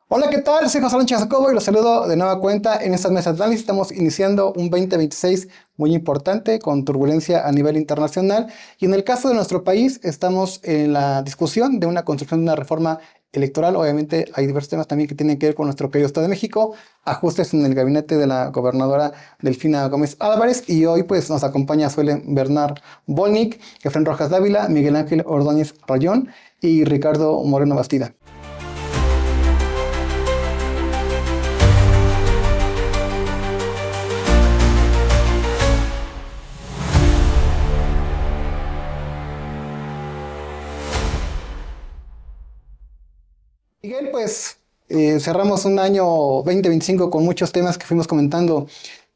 Hola, ¿qué tal? Soy José Sánchez Jacobo y los saludo de nueva cuenta en estas mesas de análisis. Estamos iniciando un 2026 muy importante con turbulencia a nivel internacional y en el caso de nuestro país estamos en la discusión de una construcción de una reforma electoral. Obviamente hay diversos temas también que tienen que ver con nuestro querido Estado de México, ajustes en el gabinete de la gobernadora Delfina Gómez Álvarez y hoy pues nos acompaña Suelen Bernard Bolnick, Efraín Rojas Dávila, Miguel Ángel Ordóñez Rayón y Ricardo Moreno Bastida. Miguel, pues cerramos un año 2025 con muchos temas que fuimos comentando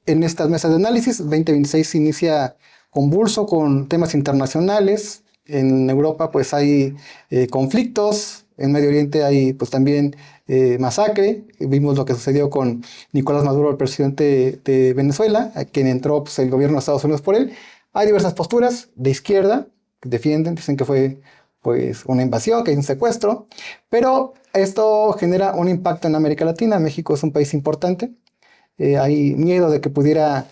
en estas mesas de análisis. 2026 inicia convulso con temas internacionales. En Europa pues hay conflictos. En Medio Oriente hay pues también masacre. Vimos lo que sucedió con Nicolás Maduro, el presidente de Venezuela, a quien entró pues, el gobierno de Estados Unidos por él. Hay diversas posturas de izquierda que defienden, dicen que fue pues una invasión, que hay un secuestro, pero esto genera un impacto en América Latina. México es un país importante. Hay miedo de que pudiera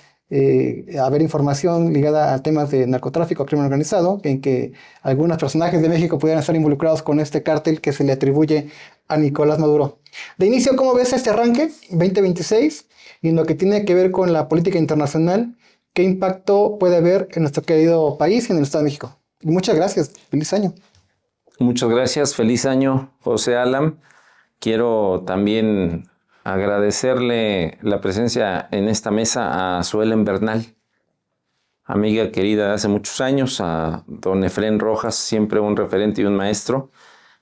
haber información ligada a temas de narcotráfico, crimen organizado, en que algunos personajes de México pudieran estar involucrados con este cártel que se le atribuye a Nicolás Maduro. De inicio, ¿cómo ves este arranque 2026 y en lo que tiene que ver con la política internacional? ¿Qué impacto puede haber en nuestro querido país y en el Estado de México? Y muchas gracias. Feliz año. Muchas gracias, feliz año, José Alam. Quiero también agradecerle la presencia en esta mesa a Suelen Bernal, amiga querida de hace muchos años, a don Efraín Rojas, siempre un referente y un maestro,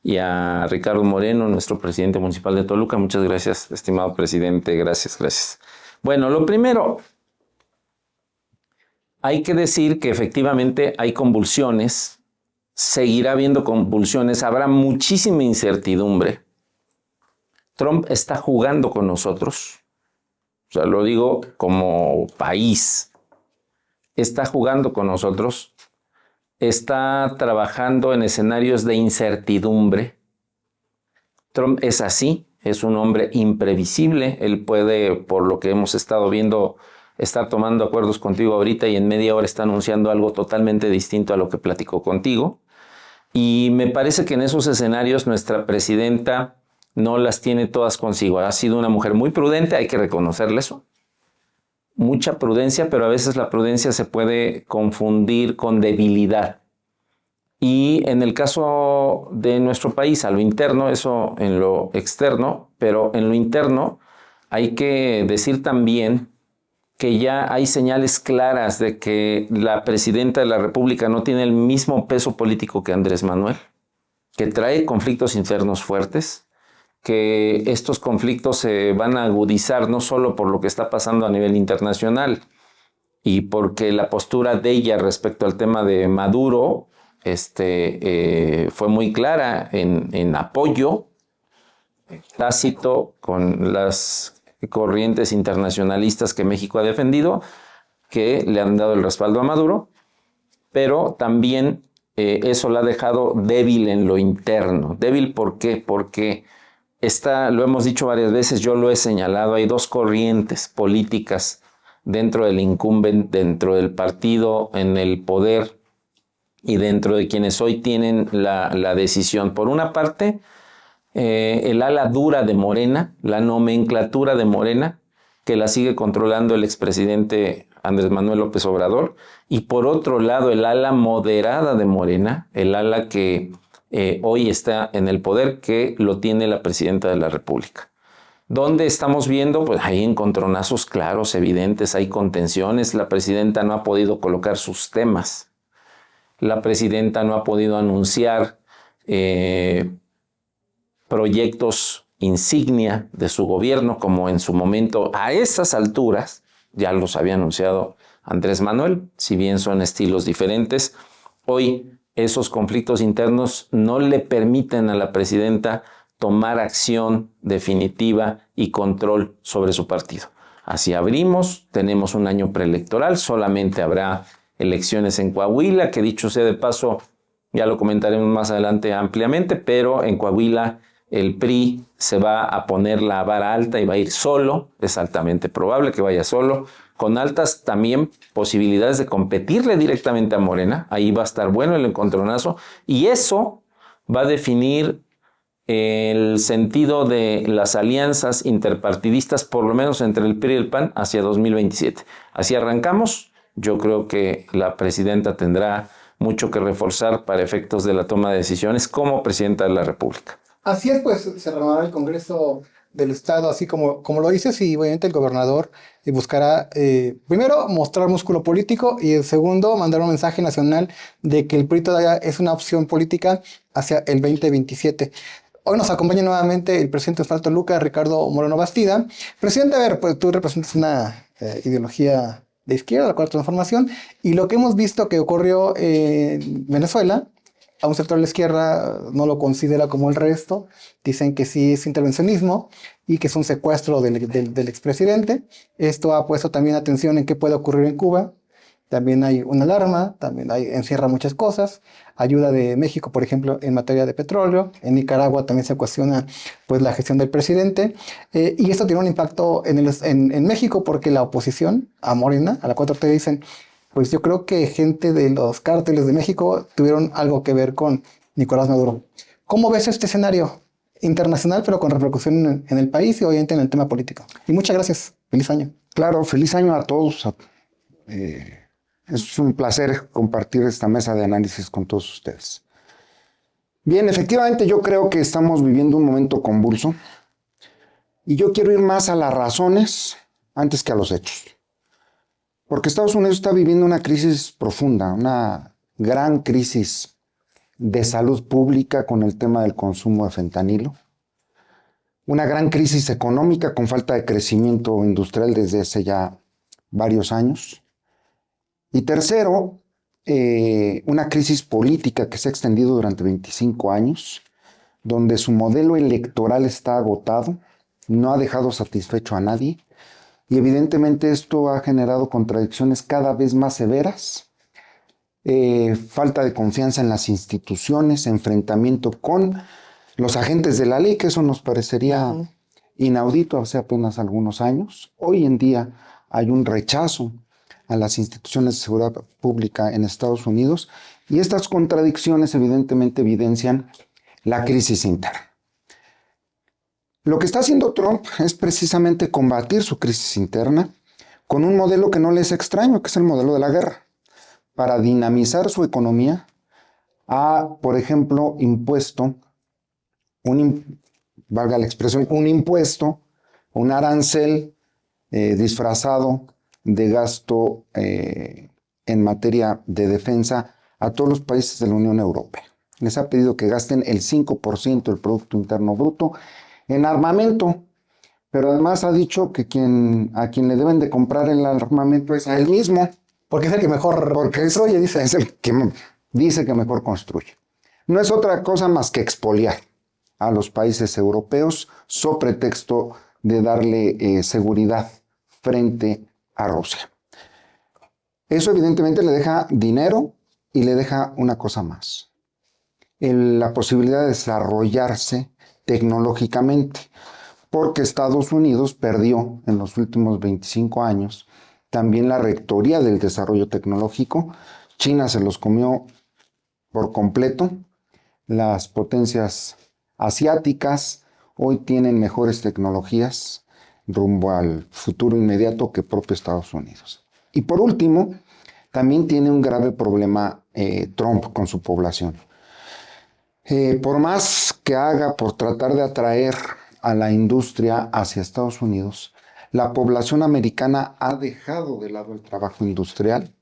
y a Ricardo Moreno, nuestro presidente municipal de Toluca. Muchas gracias, estimado presidente, gracias. Bueno, lo primero, hay que decir que efectivamente hay convulsiones. Seguirá habiendo convulsiones, habrá muchísima incertidumbre. Trump está jugando con nosotros, o sea, lo digo como país, está jugando con nosotros, está trabajando en escenarios de incertidumbre. Trump es así, es un hombre imprevisible, él puede, por lo que hemos estado viendo, estar tomando acuerdos contigo ahorita y en media hora está anunciando algo totalmente distinto a lo que platicó contigo. Y me parece que en esos escenarios nuestra presidenta no las tiene todas consigo. Ha sido una mujer muy prudente, hay que reconocerle eso. Mucha prudencia, pero a veces la prudencia se puede confundir con debilidad. Y en el caso de nuestro país, a lo interno, eso en lo externo, pero en lo interno hay que decir también que ya hay señales claras de que la presidenta de la República no tiene el mismo peso político que Andrés Manuel, que trae conflictos internos fuertes, que estos conflictos se van a agudizar no solo por lo que está pasando a nivel internacional y porque la postura de ella respecto al tema de Maduro fue muy clara en apoyo tácito con las corrientes internacionalistas que México ha defendido, que le han dado el respaldo a Maduro, pero también eso la ha dejado débil en lo interno. ¿Débil por qué? Porque lo hemos dicho varias veces, yo lo he señalado, hay dos corrientes políticas dentro del incumbent, dentro del partido, en el poder y dentro de quienes hoy tienen la decisión. Por una parte, el ala dura de Morena, la nomenclatura de Morena, que la sigue controlando el expresidente Andrés Manuel López Obrador, y por otro lado el ala moderada de Morena, el ala que hoy está en el poder, que lo tiene la presidenta de la República. ¿Dónde estamos viendo? Pues hay encontronazos claros, evidentes, hay contenciones, la presidenta no ha podido colocar sus temas, la presidenta no ha podido anunciar proyectos insignia de su gobierno, como en su momento, a esas alturas, ya los había anunciado Andrés Manuel, si bien son estilos diferentes. Hoy esos conflictos internos no le permiten a la presidenta tomar acción definitiva y control sobre su partido. Así abrimos, tenemos un año preelectoral, solamente habrá elecciones en Coahuila, que dicho sea de paso, ya lo comentaremos más adelante ampliamente, pero en Coahuila el PRI se va a poner la vara alta y va a ir solo, es altamente probable que vaya solo, con altas también posibilidades de competirle directamente a Morena. Ahí va a estar bueno el encontronazo, y eso va a definir el sentido de las alianzas interpartidistas, por lo menos entre el PRI y el PAN, hacia 2027. Así arrancamos. Yo creo que la presidenta tendrá mucho que reforzar para efectos de la toma de decisiones como presidenta de la República. Así es, pues se renovará el Congreso del Estado, así como lo dices, y obviamente el gobernador buscará, primero, mostrar músculo político, y el segundo, mandar un mensaje nacional de que el PRI todavía es una opción política hacia el 2027. Hoy nos acompaña nuevamente el presidente de Salto Luca, Ricardo Moreno Bastida. Presidente, a ver, pues tú representas una ideología de izquierda, la Cuarta Transformación, y lo que hemos visto que ocurrió en Venezuela, a un sector de la izquierda no lo considera como el resto, dicen que sí es intervencionismo y que es un secuestro del expresidente. Esto ha puesto también atención en qué puede ocurrir en Cuba. También hay una alarma, también encierra muchas cosas. Ayuda de México, por ejemplo, en materia de petróleo. En Nicaragua también se cuestiona pues, la gestión del presidente. Y esto tiene un impacto en México porque la oposición a Morena, a la 4T, dicen, pues yo creo que gente de los cárteles de México tuvieron algo que ver con Nicolás Maduro. ¿Cómo ves este escenario internacional, pero con repercusión en el país y obviamente en el tema político? Y muchas gracias. Feliz año. Claro, feliz año a todos. Es un placer compartir esta mesa de análisis con todos ustedes. Bien, efectivamente yo creo que estamos viviendo un momento convulso y yo quiero ir más a las razones antes que a los hechos. Porque Estados Unidos está viviendo una crisis profunda, una gran crisis de salud pública con el tema del consumo de fentanilo, una gran crisis económica con falta de crecimiento industrial desde hace ya varios años. Y tercero, una crisis política que se ha extendido durante 25 años, donde su modelo electoral está agotado, no ha dejado satisfecho a nadie, y evidentemente esto ha generado contradicciones cada vez más severas, falta de confianza en las instituciones, enfrentamiento con los agentes de la ley, que eso nos parecería inaudito hace apenas algunos años. Hoy en día hay un rechazo a las instituciones de seguridad pública en Estados Unidos, y estas contradicciones evidentemente evidencian la crisis interna. Lo que está haciendo Trump es precisamente combatir su crisis interna con un modelo que no le es extraño, que es el modelo de la guerra. Para dinamizar su economía, ha, por ejemplo, impuesto, valga la expresión, un impuesto, un arancel disfrazado de gasto en materia de defensa a todos los países de la Unión Europea. Les ha pedido que gasten el 5% del Producto Interno Bruto en armamento, pero además ha dicho que a quien le deben de comprar el armamento es a él mismo. Porque es el que mejor construye, dice. Es el que dice que mejor construye. No es otra cosa más que expoliar a los países europeos so pretexto de darle seguridad frente a Rusia. Eso evidentemente le deja dinero y le deja una cosa más: la posibilidad de desarrollarse tecnológicamente, porque Estados Unidos perdió en los últimos 25 años también la rectoría del desarrollo tecnológico. China se los comió por completo. Las potencias asiáticas hoy tienen mejores tecnologías rumbo al futuro inmediato que propio Estados Unidos. Y por último, también tiene un grave problema Trump con su población. Por más que haga por tratar de atraer a la industria hacia Estados Unidos, la población americana ha dejado de lado el trabajo industrial,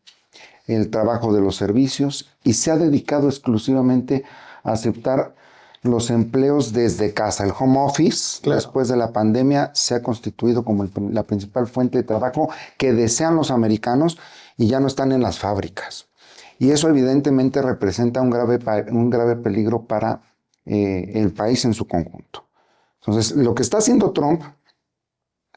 el trabajo de los servicios, y se ha dedicado exclusivamente a aceptar los empleos desde casa. El home office, claro, después de la pandemia, se ha constituido como la principal fuente de trabajo que desean los americanos, y ya no están en las fábricas. Y eso evidentemente representa un grave peligro para el país en su conjunto. Entonces, lo que está haciendo Trump,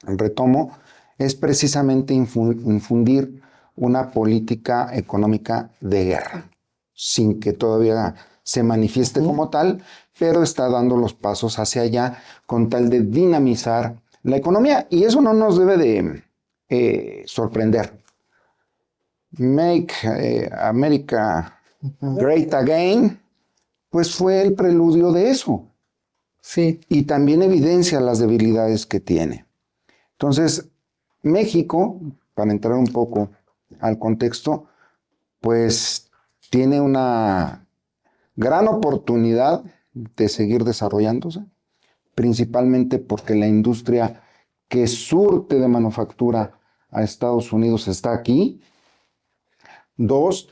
retomo, es precisamente infundir una política económica de guerra, sin que todavía se manifieste como tal, pero está dando los pasos hacia allá con tal de dinamizar la economía. Y eso no nos debe de sorprender. Make America Great Again, pues fue el preludio de eso. Sí. Y también evidencia las debilidades que tiene. Entonces, México, para entrar un poco al contexto, pues tiene una gran oportunidad de seguir desarrollándose, principalmente porque la industria que surte de manufactura a Estados Unidos está aquí. 2,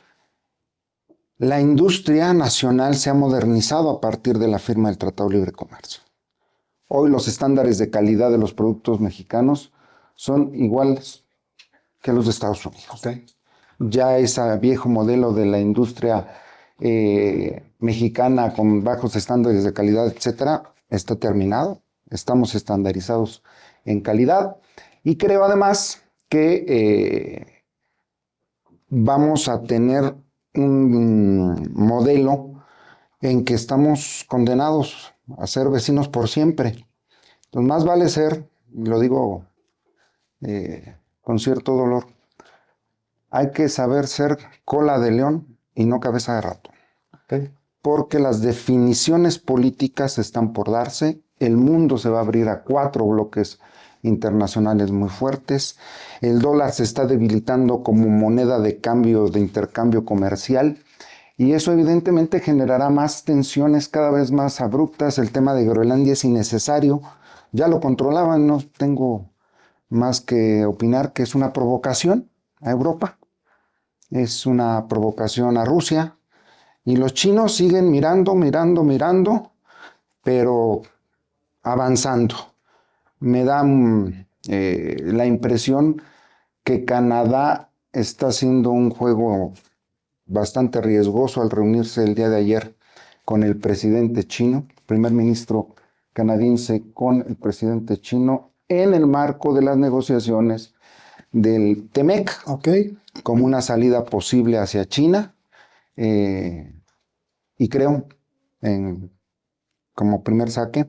la industria nacional se ha modernizado a partir de la firma del Tratado de Libre Comercio. Hoy los estándares de calidad de los productos mexicanos son iguales que los de Estados Unidos. Okay. Ya ese viejo modelo de la industria mexicana con bajos estándares de calidad, etcétera, está terminado. Estamos estandarizados en calidad y creo además que vamos a tener un modelo en que estamos condenados a ser vecinos por siempre. Entonces, más vale ser, y lo digo con cierto dolor, hay que saber ser cola de león y no cabeza de ratón. Okay. Porque las definiciones políticas están por darse, el mundo se va a abrir a 4 bloques internacionales muy fuertes, el dólar se está debilitando como moneda de cambio, de intercambio comercial, y eso evidentemente generará más tensiones cada vez más abruptas. El tema de Groenlandia es innecesario, ya lo controlaban, no tengo más que opinar que es una provocación a Europa, es una provocación a Rusia, y los chinos siguen mirando, pero avanzando. Me da la impresión que Canadá está haciendo un juego bastante riesgoso al reunirse el día de ayer con el presidente chino, primer ministro canadiense con el presidente chino, en el marco de las negociaciones del TEMEC, Okay. como una salida posible hacia China, y creo, como primer saque,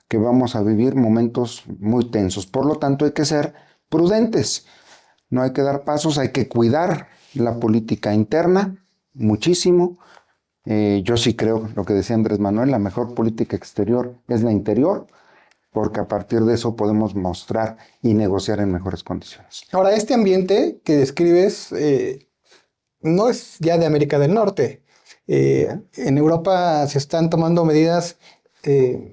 que vamos a vivir momentos muy tensos. Por lo tanto, hay que ser prudentes, no hay que dar pasos, hay que cuidar la política interna muchísimo. Yo sí creo, lo que decía Andrés Manuel, la mejor política exterior es la interior, porque a partir de eso podemos mostrar y negociar en mejores condiciones. Ahora, este ambiente que describes no es ya de América del Norte. En Europa se están tomando medidas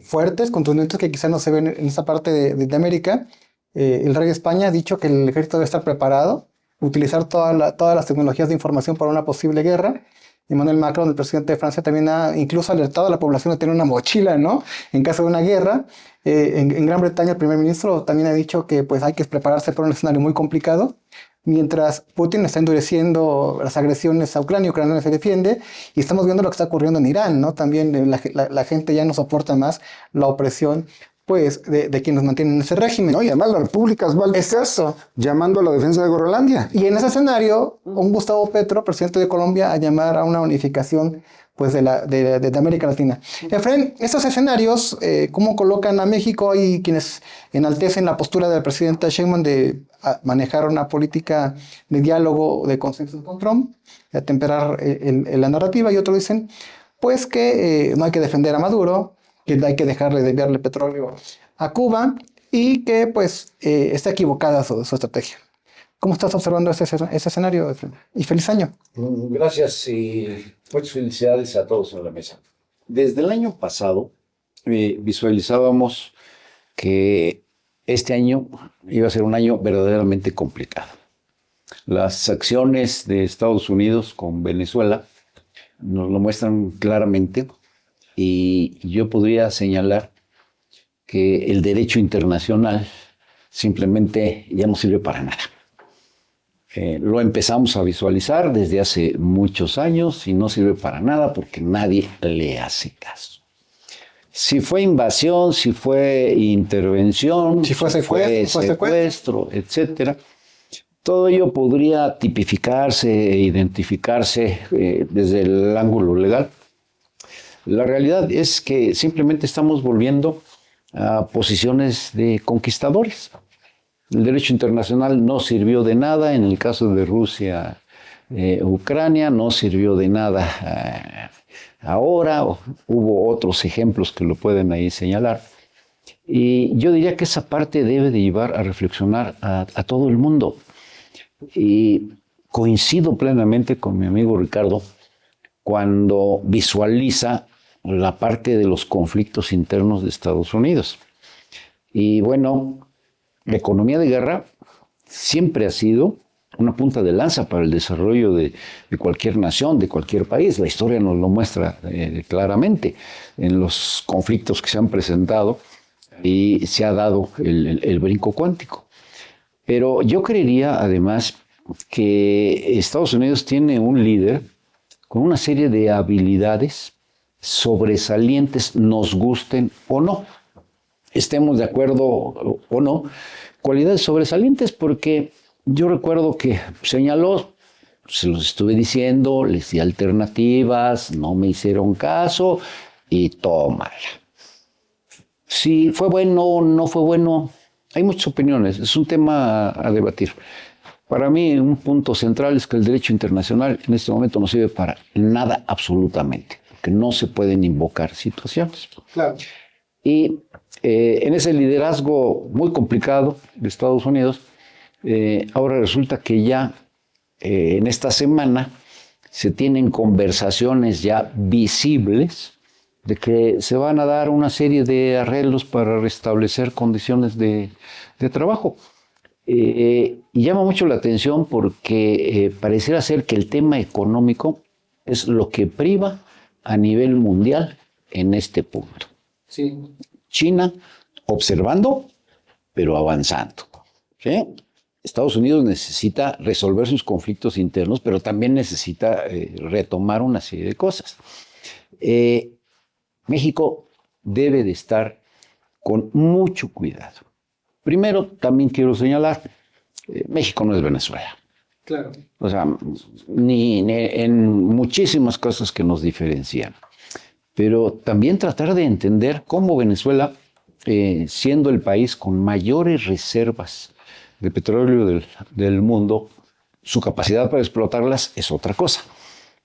fuertes, contundentes, que quizás no se ven en esta parte de América. El rey de España ha dicho que el ejército debe estar preparado, utilizar todas las tecnologías de información para una posible guerra. Emmanuel Macron, el presidente de Francia, también ha incluso alertado a la población de tener una mochila, ¿no?, en caso de una guerra. En Gran Bretaña, el primer ministro también ha dicho que pues, hay que prepararse para un escenario muy complicado. Mientras Putin está endureciendo las agresiones a Ucrania se defiende, y estamos viendo lo que está ocurriendo en Irán, ¿no? También la gente ya no soporta más la opresión, pues, de quienes mantienen ese régimen. No, y además las repúblicas bálticas llamando a la defensa de Groenlandia. Y en ese escenario, un Gustavo Petro, presidente de Colombia, a llamar a una unificación pues, de América Latina. Efraín, estos escenarios, ¿cómo colocan a México? Hay quienes enaltecen la postura del presidente Sheinbaum de manejar una política de diálogo, de consenso con Trump, de atemperar la narrativa, y otros dicen pues que no hay que defender a Maduro, que hay que dejarle de enviarle petróleo a Cuba, y que pues está equivocada su estrategia. ¿Cómo estás observando ese escenario, Efraín? Y feliz año. Gracias y muchas felicidades a todos en la mesa. Desde el año pasado visualizábamos que este año iba a ser un año verdaderamente complicado. Las acciones de Estados Unidos con Venezuela nos lo muestran claramente, y yo podría señalar que el derecho internacional simplemente ya no sirve para nada. Lo empezamos a visualizar desde hace muchos años y no sirve para nada porque nadie le hace caso. Si fue invasión, si fue intervención, si fue secuestro, etcétera, todo ello podría tipificarse e identificarse desde el ángulo legal. La realidad es que simplemente estamos volviendo a posiciones de conquistadores. El derecho internacional no sirvió de nada en el caso de Rusia, Ucrania, no sirvió de nada ahora. Hubo otros ejemplos que lo pueden ahí señalar. Y yo diría que esa parte debe de llevar a reflexionar a todo el mundo. Y coincido plenamente con mi amigo Ricardo cuando visualiza la parte de los conflictos internos de Estados Unidos. Y bueno, la economía de guerra siempre ha sido una punta de lanza para el desarrollo de cualquier nación, de cualquier país. La historia nos lo muestra claramente en los conflictos que se han presentado y se ha dado el brinco cuántico. Pero yo creería además que Estados Unidos tiene un líder con una serie de habilidades sobresalientes, nos gusten o no, estemos de acuerdo o no, cualidades sobresalientes, porque yo recuerdo que señaló, se los estuve diciendo, les di alternativas, no me hicieron caso y tómala. Si fue bueno o no fue bueno, hay muchas opiniones, es un tema a debatir. Para mí, un punto central es que el derecho internacional en este momento no sirve para nada absolutamente, porque no se pueden invocar situaciones. Claro. Y en ese liderazgo muy complicado de Estados Unidos, ahora resulta que ya en esta semana se tienen conversaciones ya visibles de que se van a dar una serie de arreglos para restablecer condiciones de trabajo. Y llama mucho la atención porque pareciera ser que el tema económico es lo que priva a nivel mundial en este punto. Sí. China observando, pero avanzando. ¿Sí? Estados Unidos necesita resolver sus conflictos internos, pero también necesita retomar una serie de cosas. México debe de estar con mucho cuidado. Primero, también quiero señalar, México no es Venezuela. Claro. O sea, ni en muchísimas cosas que nos diferencian. Pero también tratar de entender cómo Venezuela, siendo el país con mayores reservas de petróleo del mundo, su capacidad para explotarlas es otra cosa.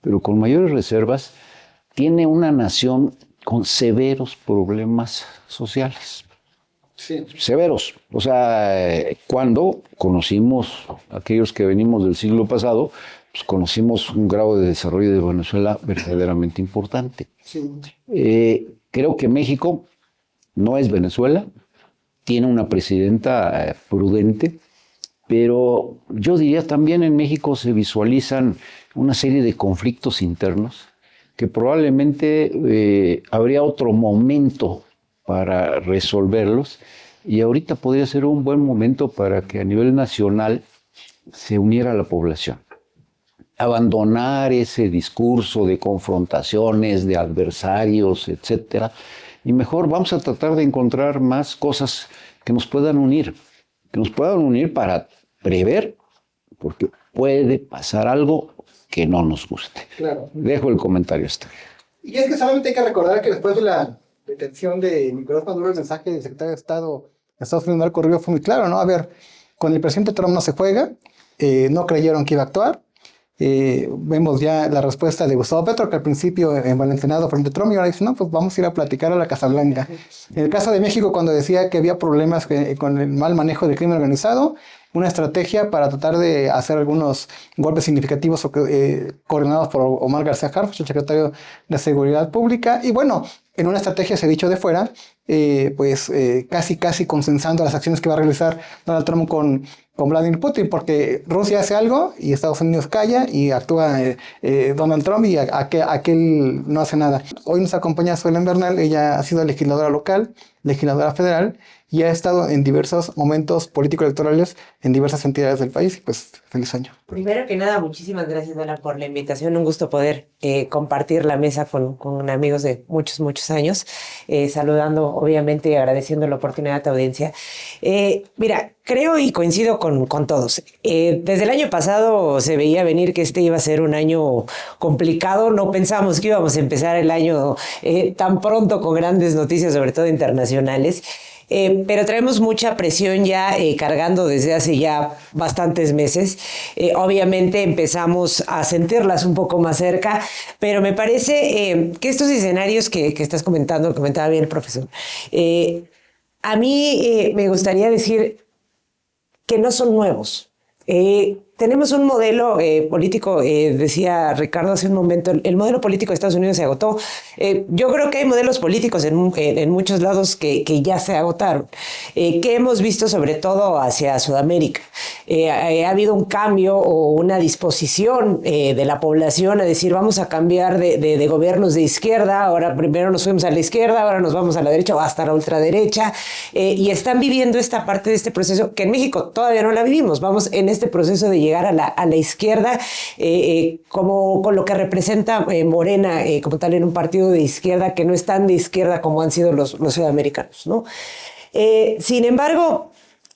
Pero con mayores reservas, tiene una nación con severos problemas sociales. Sí. Severos. O sea, cuando conocimos, aquellos que venimos del siglo pasado, pues conocimos un grado de desarrollo de Venezuela verdaderamente importante. Sí. Creo que México no es Venezuela, tiene una presidenta prudente, pero yo diría también en México se visualizan una serie de conflictos internos que probablemente habría otro momento para resolverlos, y ahorita podría ser un buen momento para que a nivel nacional se uniera la población. Abandonar ese discurso de confrontaciones, de adversarios, etcétera, y mejor vamos a tratar de encontrar más cosas que nos puedan unir para prever, porque puede pasar algo que no nos guste. Claro. Dejo el comentario hasta aquí. Y es que solamente hay que recordar que después de la detención de Nicolás Maduro, el mensaje del secretario de Estado de Estados Unidos, Marco Rubio, fue muy claro, ¿no? A ver, con el presidente Trump no se juega, no creyeron que iba a actuar. Vemos ya la respuesta de Gustavo Petro, que al principio envalentonado frente a Trump, y ahora dice, no, pues vamos a ir a platicar a la Casa Blanca. En el caso de México, cuando decía que había problemas con el mal manejo del crimen organizado, una estrategia para tratar de hacer algunos golpes significativos coordinados por Omar García Harfuch, el secretario de Seguridad Pública, y bueno, en una estrategia, se ha dicho de fuera, casi consensando las acciones que va a realizar Donald Trump con Vladimir Putin, porque Rusia hace algo y Estados Unidos calla y actúa Donald Trump y aquel no hace nada. Hoy nos acompaña Zoila Bernal, ella ha sido legisladora local, legisladora federal y ha estado en diversos momentos político-electorales en diversas entidades del país. Pues feliz año. Primero que nada, muchísimas gracias, Zoila, por la invitación. Un gusto poder compartir la mesa con amigos de muchos años. Saludando obviamente agradeciendo la oportunidad a tu audiencia. Mira, creo y coincido con todos. Desde el año pasado se veía venir que este iba a ser un año complicado. No pensamos que íbamos a empezar el año tan pronto con grandes noticias, sobre todo internacionales. Pero traemos mucha presión ya cargando desde hace ya bastantes meses. Obviamente empezamos a sentirlas un poco más cerca, pero me parece que estos escenarios que estás comentando, comentaba bien el profesor, a mí me gustaría decir que no son nuevos. Tenemos un modelo político, decía Ricardo hace un momento, el modelo político de Estados Unidos se agotó. Yo creo que hay modelos políticos en muchos lados que ya se agotaron, que hemos visto sobre todo hacia Sudamérica. Ha habido un cambio o una disposición de la población a decir vamos a cambiar de gobiernos de izquierda, ahora primero nos fuimos a la izquierda, ahora nos vamos a la derecha o hasta la ultraderecha, y están viviendo esta parte de este proceso que en México todavía no la vivimos. Vamos en este proceso de llegar a la izquierda, como con lo que representa Morena como tal en un partido de izquierda que no es tan de izquierda como han sido los sudamericanos, ¿no? Sin embargo,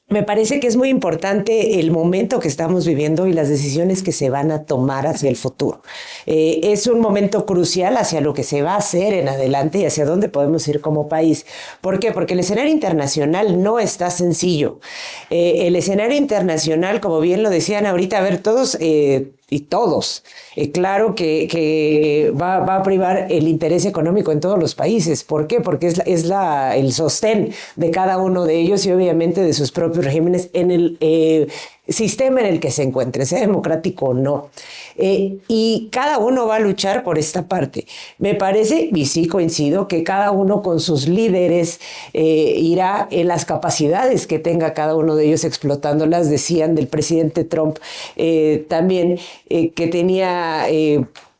me parece que es muy importante el momento que estamos viviendo y las decisiones que se van a tomar hacia el futuro. Es un momento crucial hacia lo que se va a hacer en adelante y hacia dónde podemos ir como país. ¿Por qué? Porque el escenario internacional no está sencillo. El escenario internacional, como bien lo decían ahorita, a ver, todos y todos. Claro que va a privar el interés económico en todos los países. ¿Por qué? Porque es el sostén de cada uno de ellos y obviamente de sus propios regímenes en el sistema en el que se encuentre, sea democrático o no. Y cada uno va a luchar por esta parte. Me parece, y sí coincido, que cada uno con sus líderes irá en las capacidades que tenga cada uno de ellos explotándolas. Decían del presidente Trump también que tenía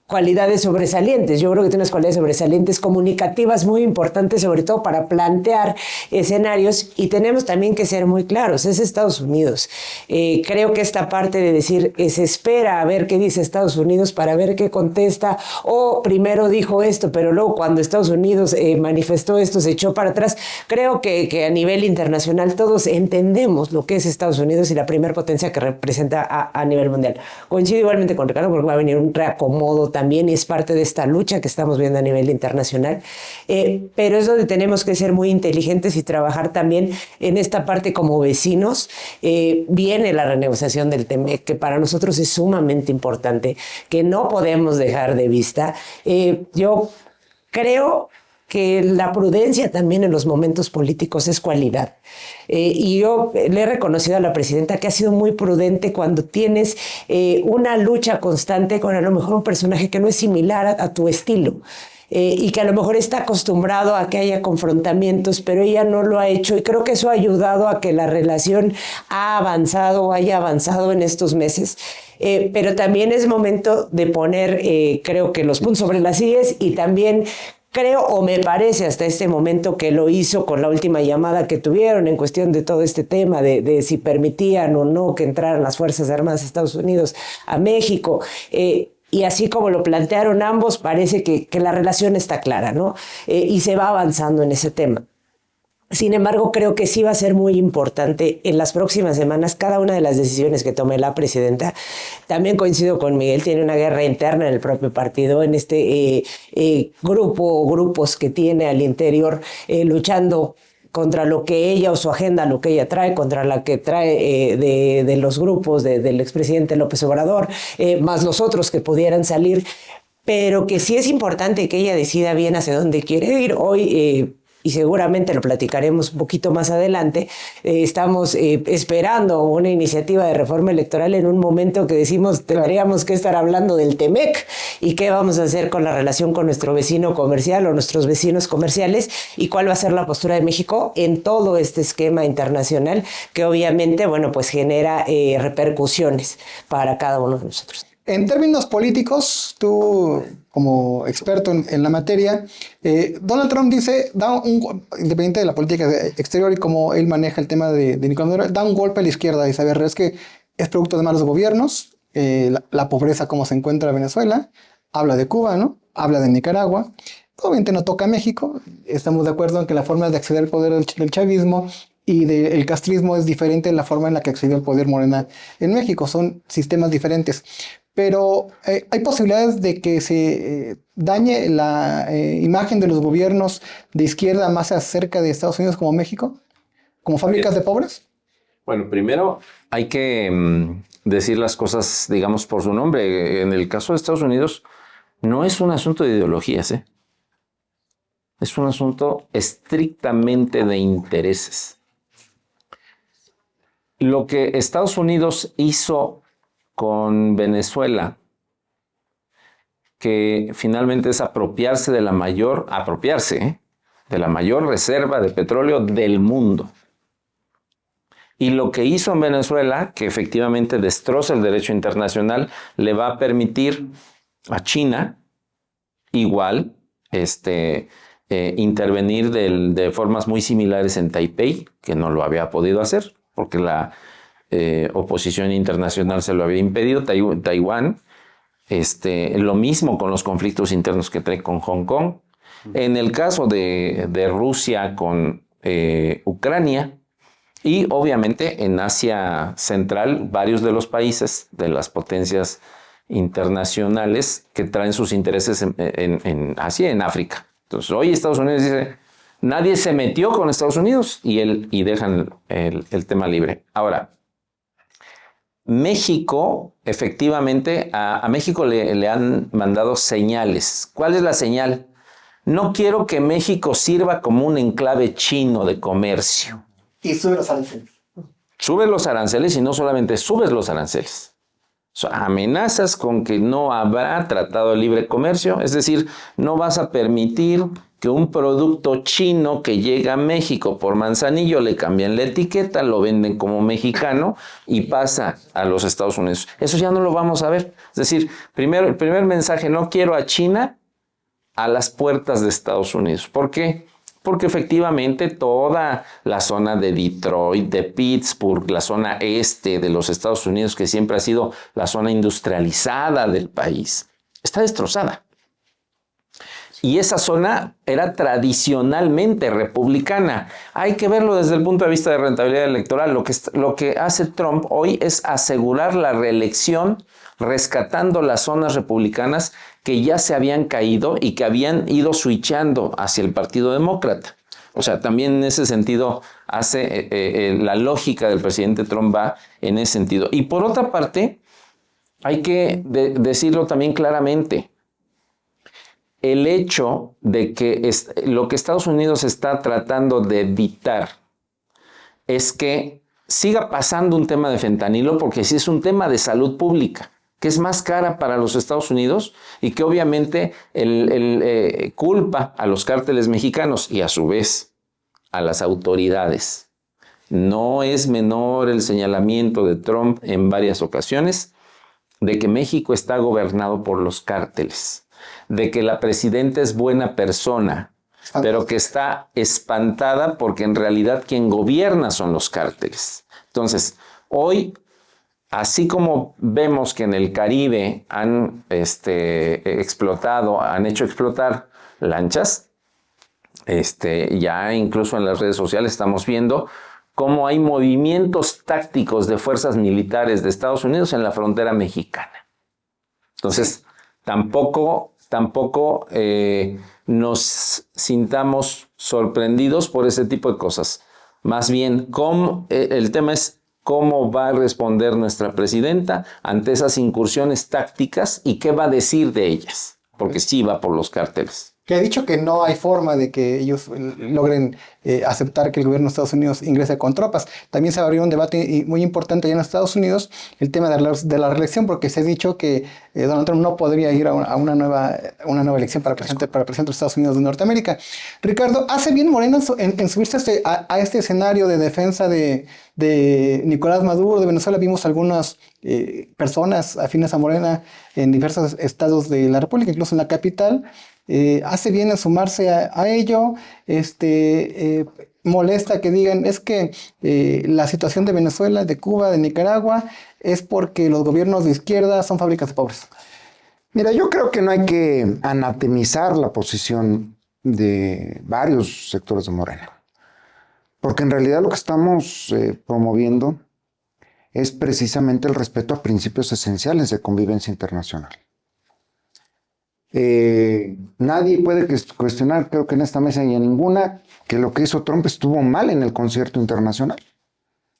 cualidades sobresalientes. Yo creo que tiene unas cualidades sobresalientes comunicativas muy importantes, sobre todo para plantear escenarios, y tenemos también que ser muy claros, es Estados Unidos. Creo que esta parte de decir se espera a ver qué dice Estados Unidos para ver qué contesta, o primero dijo esto, pero luego cuando Estados Unidos manifestó esto se echó para atrás. Creo que a nivel internacional todos entendemos lo que es Estados Unidos y la primera potencia que representa a nivel mundial. Coincido igualmente con Ricardo porque va a venir un reacomodo también y es parte de esta lucha que estamos viendo a nivel internacional, pero es donde tenemos que ser muy inteligentes y trabajar también en esta parte como vecinos. Viene la renegociación del TEMEC, que para nosotros es sumamente importante, que no podemos dejar de vista. Yo creo que la prudencia también en los momentos políticos es cualidad. Y yo le he reconocido a la presidenta que ha sido muy prudente cuando tienes una lucha constante con a lo mejor un personaje que no es similar a tu estilo. Y que a lo mejor está acostumbrado a que haya confrontamientos, pero ella no lo ha hecho, y creo que eso ha ayudado a que la relación haya avanzado en estos meses. Pero también es momento de poner, creo que los puntos sobre las IES, y también creo, o me parece hasta este momento, que lo hizo con la última llamada que tuvieron en cuestión de todo este tema de si permitían o no que entraran las Fuerzas Armadas de Estados Unidos a México. Y así como lo plantearon ambos, parece que la relación está clara, ¿no? Y se va avanzando en ese tema. Sin embargo, creo que sí va a ser muy importante en las próximas semanas cada una de las decisiones que tome la presidenta. También coincido con Miguel, tiene una guerra interna en el propio partido, en este grupos que tiene al interior luchando contra lo que ella o su agenda, lo que ella trae, contra la que trae de los grupos del expresidente López Obrador, más los otros que pudieran salir, pero que sí es importante que ella decida bien hacia dónde quiere ir. Hoy y seguramente lo platicaremos un poquito más adelante, estamos esperando una iniciativa de reforma electoral en un momento que decimos tendríamos que estar hablando del TEMEC y qué vamos a hacer con la relación con nuestro vecino comercial o nuestros vecinos comerciales y cuál va a ser la postura de México en todo este esquema internacional que obviamente, bueno, pues genera repercusiones para cada uno de nosotros. En términos políticos, tú como experto en la materia, Donald Trump dice, independiente de la política exterior y cómo él maneja el tema de Nicolás Maduro, da un golpe a la izquierda y saber, es que es producto de malos gobiernos, la pobreza como se encuentra en Venezuela, habla de Cuba, ¿no? Habla de Nicaragua, obviamente no toca a México. Estamos de acuerdo en que la forma de acceder al poder del chavismo y del castrismo es diferente de la forma en la que accedió al poder Morena en México. Son sistemas diferentes. Pero hay posibilidades de que se dañe la imagen de los gobiernos de izquierda más cerca de Estados Unidos como México, como fábricas de pobres. Bueno, primero hay que decir las cosas, digamos, por su nombre. En el caso de Estados Unidos, no es un asunto de ideologías, ¿eh? Es un asunto estrictamente de intereses. Lo que Estados Unidos hizo con Venezuela, que finalmente es apropiarse de la mayor reserva de petróleo del mundo. Y lo que hizo en Venezuela, que efectivamente destroza el derecho internacional, le va a permitir a China igual intervenir de formas muy similares en Taipei, que no lo había podido hacer, porque la oposición internacional se lo había impedido. Taiwán, lo mismo con los conflictos internos que trae con Hong Kong. En el caso de Rusia con Ucrania, y obviamente en Asia Central, varios de los países de las potencias internacionales que traen sus intereses en Asia y en África. Entonces, hoy Estados Unidos dice, nadie se metió con Estados Unidos y dejan el tema libre. Ahora, México, efectivamente, a México le han mandado señales. ¿Cuál es la señal? No quiero que México sirva como un enclave chino de comercio. Y sube los aranceles. Subes los aranceles y no solamente subes los aranceles. O sea, amenazas con que no habrá tratado de libre comercio, es decir, no vas a permitir que un producto chino que llega a México por Manzanillo le cambian la etiqueta, lo venden como mexicano y pasa a los Estados Unidos. Eso ya no lo vamos a ver. Es decir, el primer mensaje, no quiero a China a las puertas de Estados Unidos. ¿Por qué? Porque efectivamente toda la zona de Detroit, de Pittsburgh, la zona este de los Estados Unidos, que siempre ha sido la zona industrializada del país, está destrozada. Y esa zona era tradicionalmente republicana. Hay que verlo desde el punto de vista de rentabilidad electoral. Lo que hace Trump hoy es asegurar la reelección rescatando las zonas republicanas que ya se habían caído y que habían ido switchando hacia el Partido Demócrata. O sea, también en ese sentido la lógica del presidente Trump va en ese sentido. Y por otra parte, hay que decirlo también claramente. El hecho de que lo que Estados Unidos está tratando de evitar es que siga pasando un tema de fentanilo, porque sí es un tema de salud pública, que es más cara para los Estados Unidos y que obviamente culpa a los cárteles mexicanos y a su vez a las autoridades. No es menor el señalamiento de Trump en varias ocasiones de que México está gobernado por los cárteles, de que la presidenta es buena persona, pero que está espantada porque en realidad quien gobierna son los cárteles. Entonces, hoy, así como vemos que en el Caribe han hecho explotar lanchas, ya incluso en las redes sociales estamos viendo cómo hay movimientos tácticos de fuerzas militares de Estados Unidos en la frontera mexicana. Entonces, tampoco nos sintamos sorprendidos por ese tipo de cosas. Más bien, el tema es cómo va a responder nuestra presidenta ante esas incursiones tácticas y qué va a decir de ellas, porque sí va por los cárteles. Que ha dicho que no hay forma de que ellos logren aceptar que el gobierno de Estados Unidos ingrese con tropas. También se abrió un debate muy importante allá en Estados Unidos, el tema de la reelección, porque se ha dicho que Donald Trump no podría ir a una nueva elección para presidente de los Estados Unidos de Norteamérica. Ricardo, ¿hace bien Morena en subirse a este escenario de defensa de Nicolás Maduro, de Venezuela? Vimos algunas personas afines a Morena en diversos estados de la República, incluso en la capital. Hace bien en sumarse a ello. Molesta que digan es que la situación de Venezuela, de Cuba, de Nicaragua es porque los gobiernos de izquierda son fábricas de pobres. Mira, yo creo que no hay que anatemizar la posición de varios sectores de Morena, porque en realidad lo que estamos promoviendo es precisamente el respeto a principios esenciales de convivencia internacional. Nadie puede cuestionar, creo que en esta mesa y en ninguna, que lo que hizo Trump estuvo mal en el concierto internacional.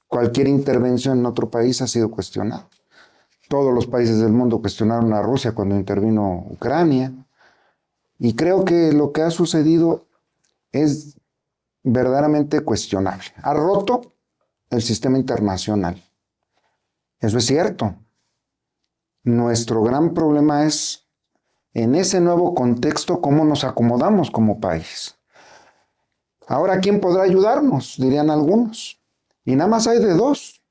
Cualquier intervención en otro país ha sido cuestionada. Todos los países del mundo cuestionaron a Rusia cuando intervino Ucrania. Y creo que lo que ha sucedido es verdaderamente cuestionable. Ha roto el sistema internacional. Eso es cierto. Nuestro gran problema es, en ese nuevo contexto, cómo nos acomodamos como país. Ahora, ¿quién podrá ayudarnos? Dirían algunos. Y nada más hay de dos,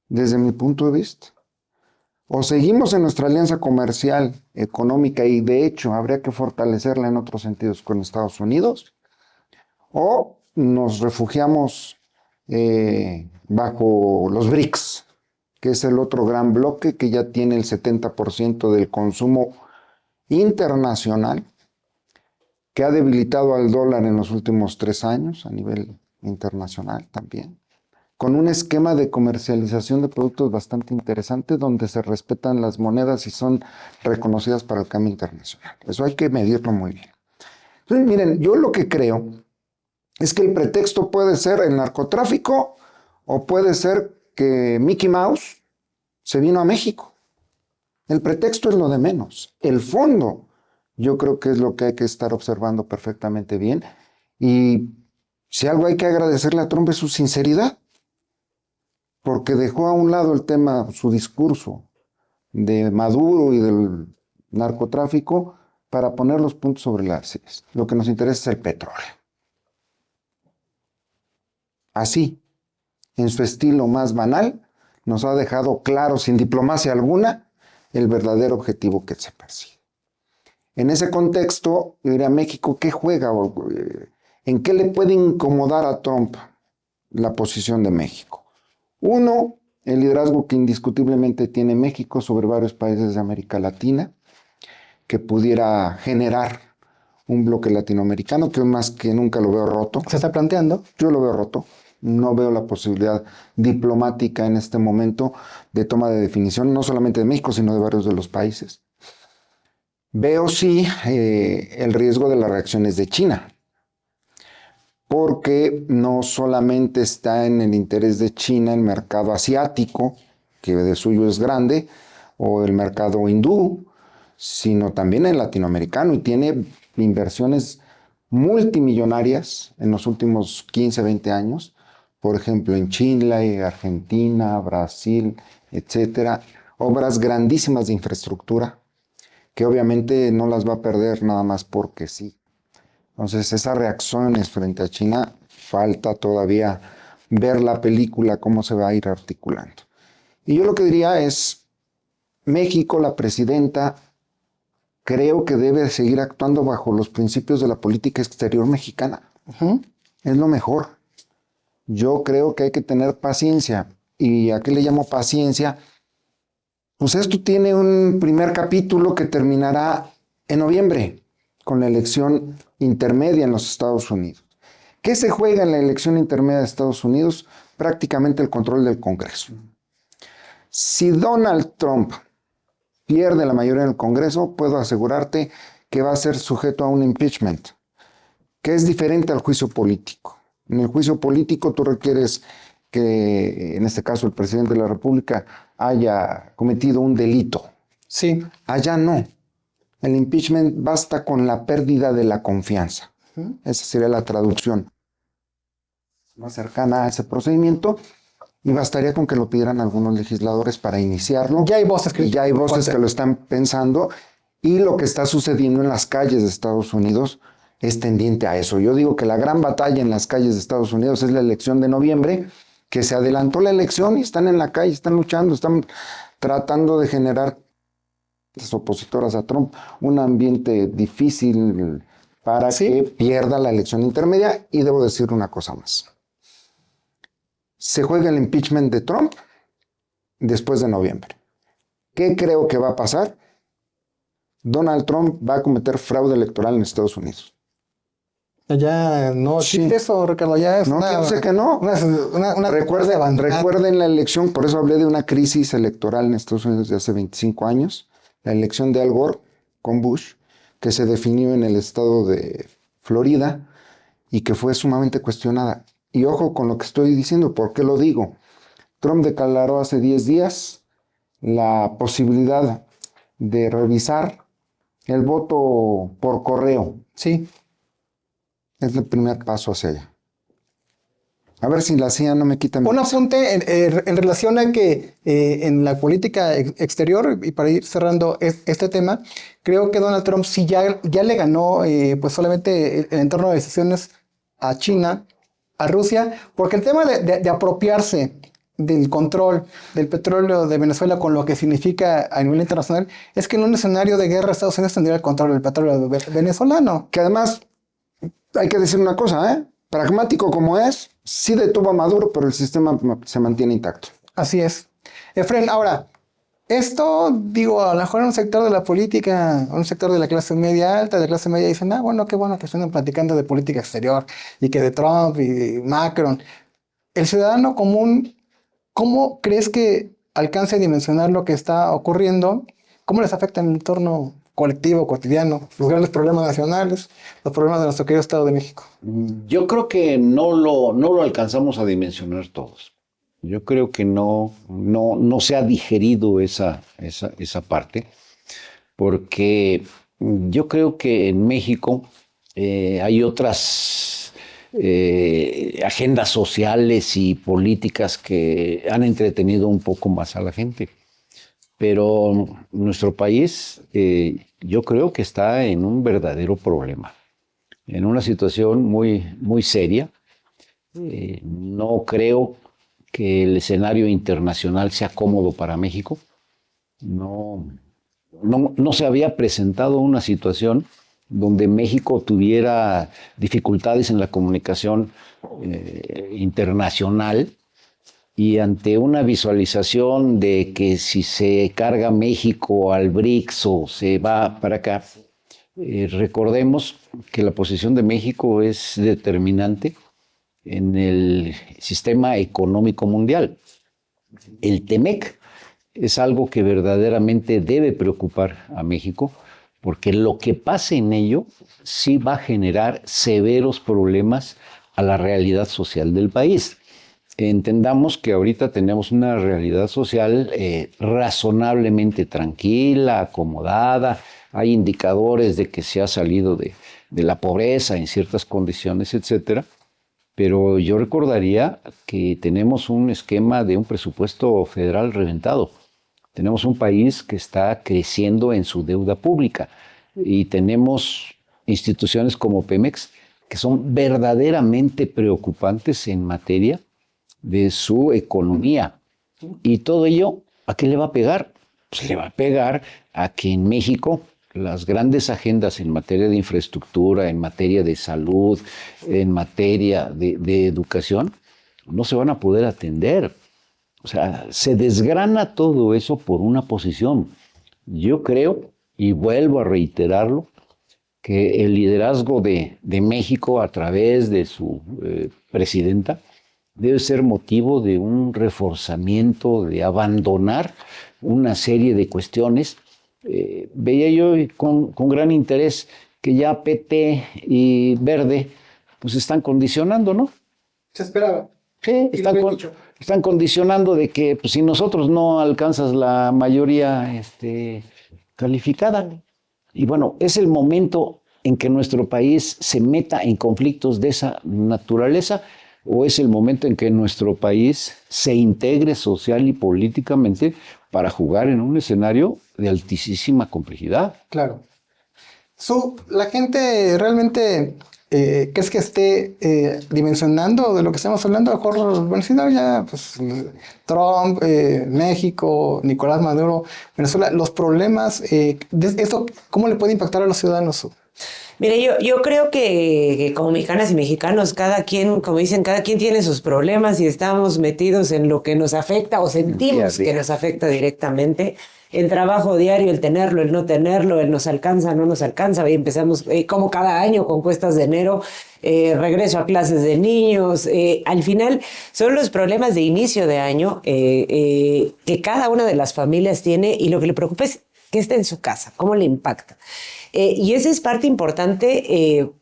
desde mi punto de vista. O seguimos en nuestra alianza comercial, económica, y de hecho habría que fortalecerla en otros sentidos con Estados Unidos, o nos refugiamos bajo los BRICS, que es el otro gran bloque que ya tiene el 70% del consumo internacional, que ha debilitado al dólar en los últimos 3 años a nivel internacional también, con un esquema de comercialización de productos bastante interesante donde se respetan las monedas y son reconocidas para el cambio internacional. Eso hay que medirlo muy bien. Entonces, miren, yo lo que creo es que el pretexto puede ser el narcotráfico o puede ser que Mickey Mouse se vino a México. El pretexto es lo de menos. El fondo, yo creo que es lo que hay que estar observando perfectamente bien. Y si algo hay que agradecerle a Trump es su sinceridad, porque dejó a un lado el tema, su discurso de Maduro y del narcotráfico para poner los puntos sobre las IES. Lo que nos interesa es el petróleo. Así, en su estilo más banal, nos ha dejado claro, sin diplomacia alguna, el verdadero objetivo que se persigue. En ese contexto, yo diría, México, ¿qué juega? ¿En qué le puede incomodar a Trump la posición de México? Uno, el liderazgo que indiscutiblemente tiene México sobre varios países de América Latina, que pudiera generar un bloque latinoamericano, que hoy más que nunca lo veo roto. ¿Se está planteando? Yo lo veo roto. No veo la posibilidad diplomática en este momento de toma de definición, no solamente de México, sino de varios de los países. Veo sí el riesgo de las reacciones de China, porque no solamente está en el interés de China el mercado asiático, que de suyo es grande, o el mercado hindú, sino también el latinoamericano, y tiene inversiones multimillonarias en los últimos 15, 20 años, por ejemplo en Chile, Argentina, Brasil, etcétera, obras grandísimas de infraestructura, que obviamente no las va a perder nada más porque sí. Entonces, esas reacciones frente a China, falta todavía ver la película, cómo se va a ir articulando. Y yo lo que diría es, México, la presidenta, creo que debe seguir actuando bajo los principios de la política exterior mexicana. Es lo mejor. Yo creo que hay que tener paciencia. ¿Y a qué le llamo paciencia? Pues esto tiene un primer capítulo que terminará en noviembre, con la elección intermedia en los Estados Unidos. ¿Qué se juega en la elección intermedia de Estados Unidos? Prácticamente el control del Congreso. Si Donald Trump pierde la mayoría en el Congreso, puedo asegurarte que va a ser sujeto a un impeachment, que es diferente al juicio político. En el juicio político tú requieres que, en este caso, el presidente de la República haya cometido un delito. Sí. Allá no. El impeachment basta con la pérdida de la confianza. Esa sería la traducción más cercana a ese procedimiento. Y bastaría con que lo pidieran algunos legisladores para iniciarlo. Ya hay voces que, ya hay voces que lo están pensando. Y lo que está sucediendo en las calles de Estados Unidos es tendiente a eso. Yo digo que la gran batalla en las calles de Estados Unidos es la elección de noviembre, que se adelantó la elección y están en la calle, están luchando, están tratando de generar las opositoras a Trump un ambiente difícil para que pierda la elección intermedia. Y debo decir una cosa más. Se juega el impeachment de Trump después de noviembre. ¿Qué creo que va a pasar? Donald Trump va a cometer fraude electoral en Estados Unidos. Ya no Sí. existe eso, Ricardo, ya es No, una... yo sé que no. Una Recuerden la elección, por eso hablé de una crisis electoral en Estados Unidos de hace 25 años, la elección de Al Gore con Bush, que se definió en el estado de Florida y que fue sumamente cuestionada. Y ojo con lo que estoy diciendo, ¿por qué lo digo? Trump declaró hace 10 días la posibilidad de revisar el voto por correo. Sí, Es el primer paso hacia allá. A ver si la CIA no me quita mi un casa. apunte en relación a que en la política exterior, y para ir cerrando este tema, creo que Donald Trump sí ya le ganó pues solamente el entorno de decisiones a China, a Rusia, porque el tema de apropiarse del control del petróleo de Venezuela con lo que significa a nivel internacional, es que en un escenario de guerra Estados Unidos tendría el control del petróleo venezolano. Que además, hay que decir una cosa, ¿eh? Pragmático como es, sí detuvo a Maduro, pero el sistema se mantiene intacto. Así es. Efren, ahora, esto, digo, a lo mejor en un sector de la política, un sector de la clase media alta, de clase media, dicen, bueno, qué bueno que estén platicando de política exterior y que de Trump y Macron. El ciudadano común, ¿cómo crees que alcance a dimensionar lo que está ocurriendo? ¿Cómo les afecta en el entorno colectivo, cotidiano, los grandes problemas nacionales, los problemas de nuestro querido Estado de México? Yo creo que no lo alcanzamos a dimensionar todos. Yo creo que no se ha digerido esa parte, porque yo creo que en México hay otras agendas sociales y políticas que han entretenido un poco más a la gente. Pero nuestro país, yo creo que está en un verdadero problema, en una situación muy, muy seria. No creo que el escenario internacional sea cómodo para México. No se había presentado una situación donde México tuviera dificultades en la comunicación internacional. Y ante una visualización de que si se carga México al BRICS o se va para acá, recordemos que la posición de México es determinante en el sistema económico mundial. El TEMEC es algo que verdaderamente debe preocupar a México, porque lo que pase en ello sí va a generar severos problemas a la realidad social del país. Entendamos que ahorita tenemos una realidad social razonablemente tranquila, acomodada. Hay indicadores de que se ha salido de la pobreza en ciertas condiciones, etcétera. Pero yo recordaría que tenemos un esquema de un presupuesto federal reventado. Tenemos un país que está creciendo en su deuda pública y tenemos instituciones como Pemex que son verdaderamente preocupantes en materia de su economía. Y todo ello, ¿a qué le va a pegar? Pues le va a pegar a que en México las grandes agendas en materia de infraestructura, en materia de salud, en materia de educación, no se van a poder atender. O sea, se desgrana todo eso por una posición. Yo creo, y vuelvo a reiterarlo, que el liderazgo de México a través de su presidenta debe ser motivo de un reforzamiento, de abandonar una serie de cuestiones. Veía yo con gran interés que ya PT y Verde pues están condicionando, ¿no? Se esperaba. Sí, están condicionando de que pues, si nosotros no alcanzas la mayoría calificada. Y bueno, es el momento en que nuestro país se meta en conflictos de esa naturaleza, o es el momento en que nuestro país se integre social y políticamente para jugar en un escenario de altísima complejidad. Claro. La gente realmente ¿crees que esté dimensionando de lo que estamos hablando? A lo mejor, bueno, si no, ya, pues, Trump, México, Nicolás Maduro, Venezuela, los problemas, ¿esto cómo le puede impactar a los ciudadanos? Mire, yo creo que como mexicanas y mexicanos, cada quien, como dicen, cada quien tiene sus problemas y estamos metidos en lo que nos afecta o sentimos que nos afecta directamente. el trabajo diario, el tenerlo, el no tenerlo, el nos alcanza, no nos alcanza, y empezamos como cada año con cuestas de enero, regreso a clases de niños, al final son los problemas de inicio de año que cada una de las familias tiene, y lo que le preocupa es que esté en su casa, cómo le impacta. Y esa es parte importante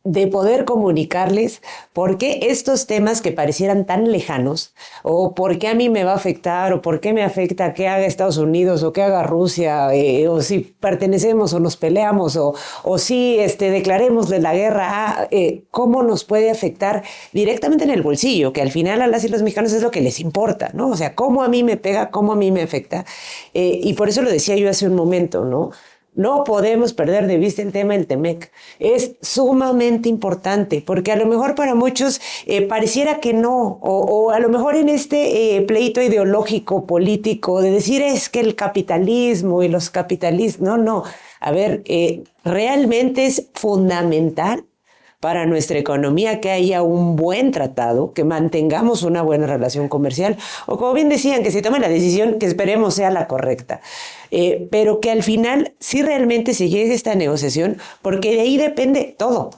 de poder comunicarles por qué estos temas que parecieran tan lejanos, o por qué a mí me va a afectar, o por qué me afecta qué haga Estados Unidos, o qué haga Rusia, o si pertenecemos o nos peleamos, o si declarémosle la guerra, cómo nos puede afectar directamente en el bolsillo, que al final a las y los mexicanos es lo que les importa, ¿no? O sea, cómo a mí me pega, cómo a mí me afecta. Y por eso lo decía yo hace un momento, ¿no? No podemos perder de vista el tema del Temec. Es sumamente importante, porque a lo mejor para muchos pareciera que no, o a lo mejor en este pleito ideológico, político, de decir es que el capitalismo y los capitalistas, no. A ver, realmente es fundamental para nuestra economía que haya un buen tratado, que mantengamos una buena relación comercial, o como bien decían, que se tome la decisión que esperemos sea la correcta, pero que al final sí realmente se llegue a esta negociación, porque de ahí depende todo.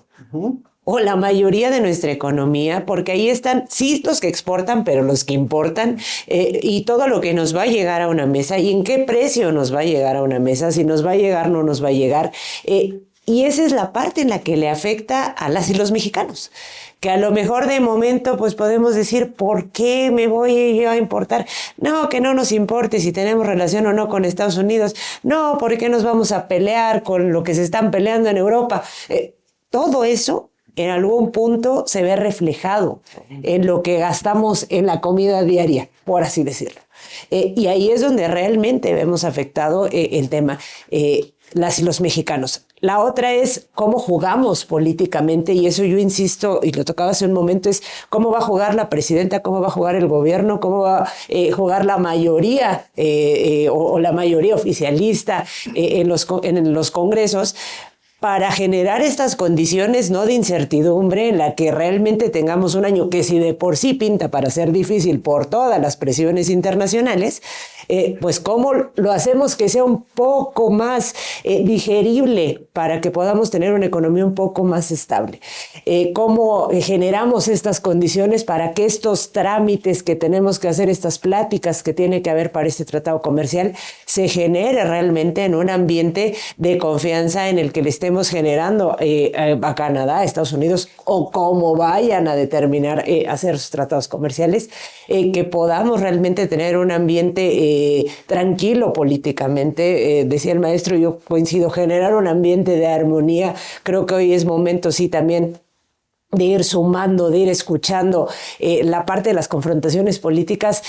O la mayoría de nuestra economía, porque ahí están, sí, los que exportan, pero los que importan, y todo lo que nos va a llegar a una mesa, y en qué precio nos va a llegar a una mesa, si nos va a llegar, no nos va a llegar. Y esa es la parte en la que le afecta a las y los mexicanos, que a lo mejor de momento pues podemos decir, ¿por qué me voy yo a importar? No, que no nos importe si tenemos relación o no con Estados Unidos. No, ¿por qué nos vamos a pelear con lo que se están peleando en Europa? Todo eso en algún punto se ve reflejado en lo que gastamos en la comida diaria, por así decirlo. Y ahí es donde realmente vemos afectado el tema, las y los mexicanos. La otra es cómo jugamos políticamente, y eso yo insisto, y lo tocaba hace un momento, es cómo va a jugar la presidenta, cómo va a jugar el gobierno, cómo va a jugar la mayoría o la mayoría oficialista en los congresos, para generar estas condiciones, ¿no?, de incertidumbre, en la que realmente tengamos un año que, si de por sí pinta para ser difícil por todas las presiones internacionales, pues cómo lo hacemos que sea un poco más digerible para que podamos tener una economía un poco más estable. Cómo generamos estas condiciones para que estos trámites que tenemos que hacer, estas pláticas que tiene que haber para este tratado comercial, se genere realmente en un ambiente de confianza en el que le estemos generando a Canadá, a Estados Unidos, o cómo vayan a determinar hacer sus tratados comerciales, que podamos realmente tener un ambiente tranquilo políticamente. Decía el maestro, yo coincido, generar un ambiente de armonía. Creo que hoy es momento, sí, también de ir sumando, de ir escuchando la parte de las confrontaciones políticas.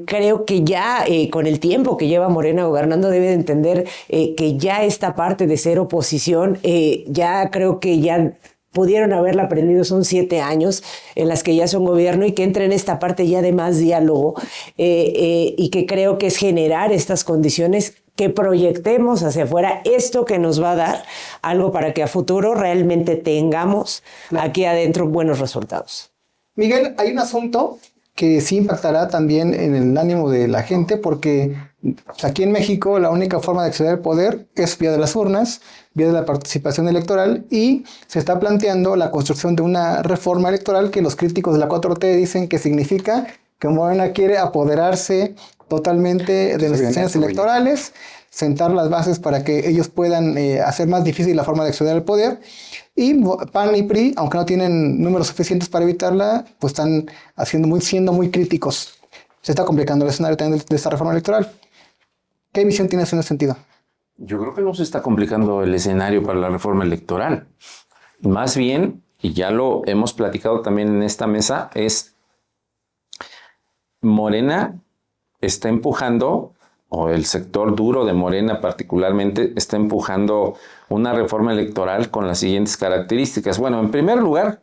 Creo que ya con el tiempo que lleva Morena gobernando debe de entender que ya esta parte de ser oposición, ya creo que ya pudieron haberla aprendido, son 7 años en las que ya son gobierno, y que entre en esta parte ya de más diálogo, y que creo que es generar estas condiciones que proyectemos hacia afuera esto que nos va a dar algo para que a futuro realmente tengamos aquí adentro buenos resultados. Miguel, hay un asunto que sí impactará también en el ánimo de la gente, porque aquí en México la única forma de acceder al poder es vía de las urnas, vía de la participación electoral, y se está planteando la construcción de una reforma electoral que los críticos de la 4T dicen que significa que Morena quiere apoderarse totalmente de las instituciones electorales, sentar las bases para que ellos puedan hacer más difícil la forma de acceder al poder. Y PAN y PRI, aunque no tienen números suficientes para evitarla, pues están siendo muy críticos. Se está complicando el escenario también de esta reforma electoral. ¿Qué visión tienes en ese sentido? Yo creo que no se está complicando el escenario para la reforma electoral. Más bien, y ya lo hemos platicado también en esta mesa, es Morena está empujando, o el sector duro de Morena particularmente, está empujando una reforma electoral con las siguientes características. Bueno, en primer lugar,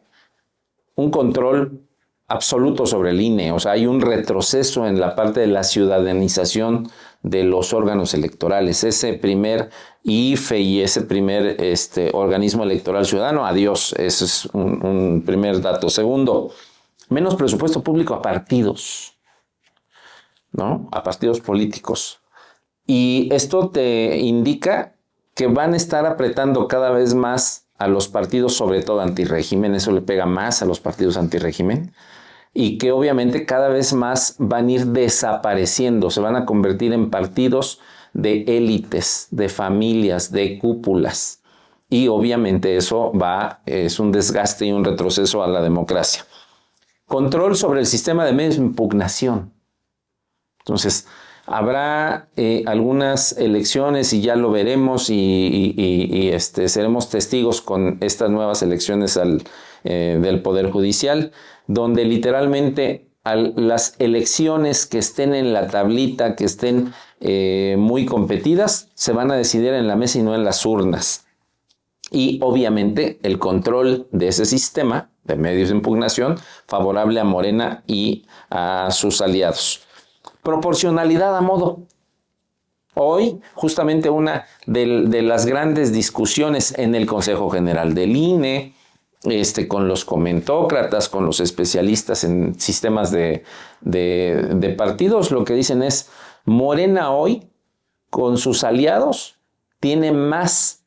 un control absoluto sobre el INE. O sea, hay un retroceso en la parte de la ciudadanización de los órganos electorales. Ese primer IFE y ese primer organismo electoral ciudadano, adiós. Ese es un primer dato. Segundo, menos presupuesto público a partidos, ¿no? A partidos políticos. Y esto te indica que van a estar apretando cada vez más a los partidos, sobre todo antirrégimen, eso le pega más a los partidos antirrégimen, y que obviamente cada vez más van a ir desapareciendo, se van a convertir en partidos de élites, de familias, de cúpulas, y obviamente eso es un desgaste y un retroceso a la democracia. Control sobre el sistema de medios de impugnación. Entonces, habrá algunas elecciones y ya lo veremos y seremos testigos con estas nuevas elecciones del Poder Judicial, donde literalmente las elecciones que estén en la tablita, que estén muy competidas, se van a decidir en la mesa y no en las urnas. Y obviamente el control de ese sistema de medios de impugnación favorable a Morena y a sus aliados. Proporcionalidad a modo. Hoy, justamente una de las grandes discusiones en el Consejo General del INE, con los comentócratas, con los especialistas en sistemas de partidos, lo que dicen es, Morena hoy, con sus aliados, tiene más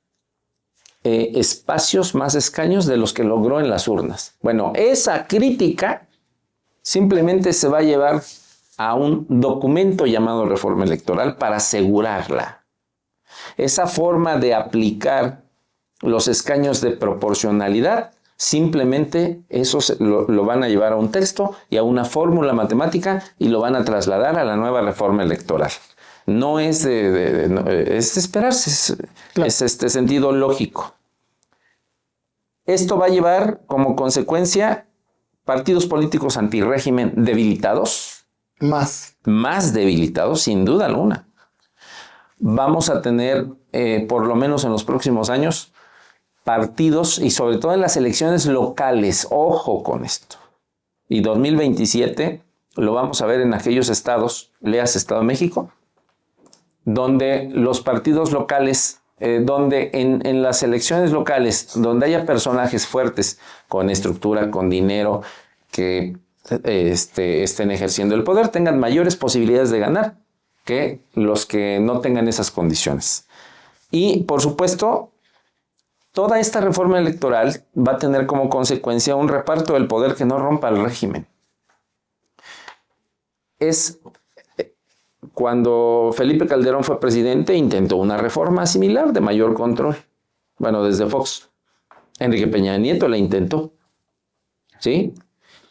espacios, más escaños de los que logró en las urnas. Bueno, esa crítica simplemente se va a llevar a un documento llamado reforma electoral para asegurarla. Esa forma de aplicar los escaños de proporcionalidad, simplemente eso lo van a llevar a un texto y a una fórmula matemática y lo van a trasladar a la nueva reforma electoral. No es es de esperarse, Claro. es este sentido lógico. Esto va a llevar como consecuencia partidos políticos antirrégimen debilitados, más debilitados sin duda alguna. Vamos a tener, por lo menos en los próximos años, partidos y sobre todo en las elecciones locales, ojo con esto. Y 2027 lo vamos a ver en aquellos estados, leas Estado de México, donde los partidos locales, donde en las elecciones locales, donde haya personajes fuertes con estructura, con dinero, que estén ejerciendo el poder, tengan mayores posibilidades de ganar que los que no tengan esas condiciones. Y, por supuesto, toda esta reforma electoral va a tener como consecuencia un reparto del poder que no rompa el régimen. Cuando Felipe Calderón fue presidente, intentó una reforma similar de mayor control. Bueno, desde Fox. Enrique Peña Nieto la intentó. ¿Sí?